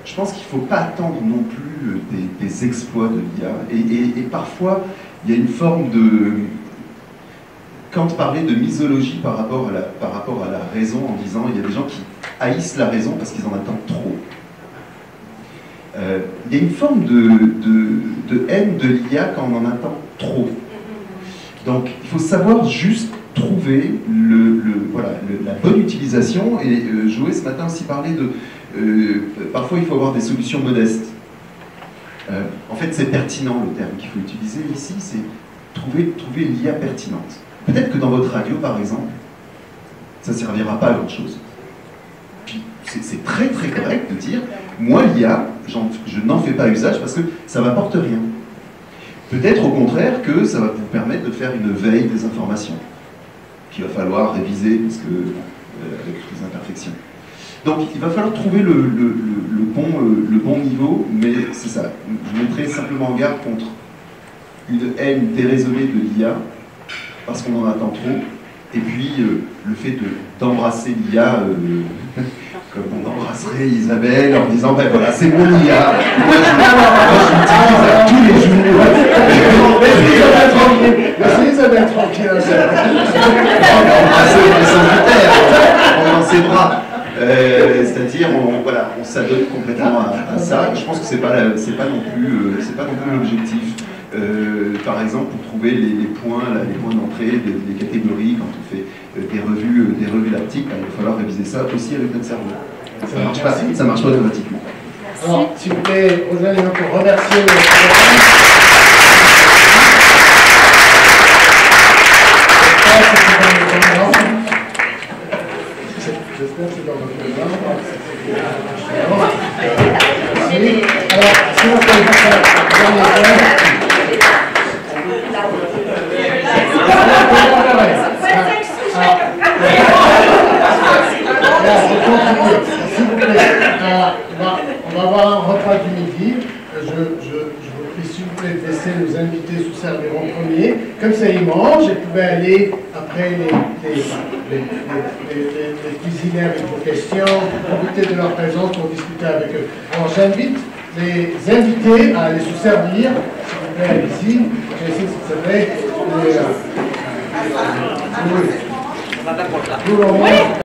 [SPEAKER 11] Je pense qu'il ne faut pas attendre non plus des exploits de l'IA, et parfois, il y a une forme de... Kant parlait de misologie par rapport à la raison, en disant il y a des gens qui haïssent la raison parce qu'ils en attendent trop. Il y a une forme de haine de l'IA quand on en attend trop. Donc il faut savoir juste trouver la bonne utilisation, et Joé ce matin aussi parlait de... parfois il faut avoir des solutions modestes. En fait c'est pertinent le terme qu'il faut utiliser ici, c'est trouver l'IA pertinente. Peut-être que dans votre radio par exemple, ça ne servira pas à grand chose. Puis c'est très très correct de dire, moi l'IA, je n'en fais pas usage parce que ça ne m'apporte rien. Peut-être au contraire que ça va vous permettre de faire une veille des informations, qu'il va falloir réviser parce que, avec toutes les imperfections. Donc il va falloir trouver le bon niveau, mais c'est ça. Je mettrai simplement en garde contre une haine déraisonnée de l'IA, parce qu'on en attend trop, et puis le fait d'embrasser l'IA comme on embrasserait Isabelle en disant ben voilà, c'est mon IA, moi je l'utilise tous les jours.
[SPEAKER 1] Merci Isabelle, tranquille.
[SPEAKER 11] On est dans ses bras. C'est-à-dire, on s'adonne complètement à ça. Je pense que c'est pas non plus l'objectif. Par exemple, pour trouver les points d'entrée, les catégories, quand on fait des revues lactiques, il va falloir réviser ça aussi avec notre cerveau. Ça marche pas automatiquement.
[SPEAKER 1] Alors, s'il vous plaît, rejoignez-nous pour remercier le J'espère que c'est dans votre programme. Alors, si on peut faire on va avoir un repas du midi. Je vous prie s'il vous plaît de laisser nos invités se servir en premier. Comme ça, ils mangent et pouvaient aller après les cuisiner avec vos questions, profiter de leur présence pour discuter avec eux. Alors j'invite les invités à aller se servir, s'il vous plaît, allez-y. Je vais essayer s'il vous plaît. Oui.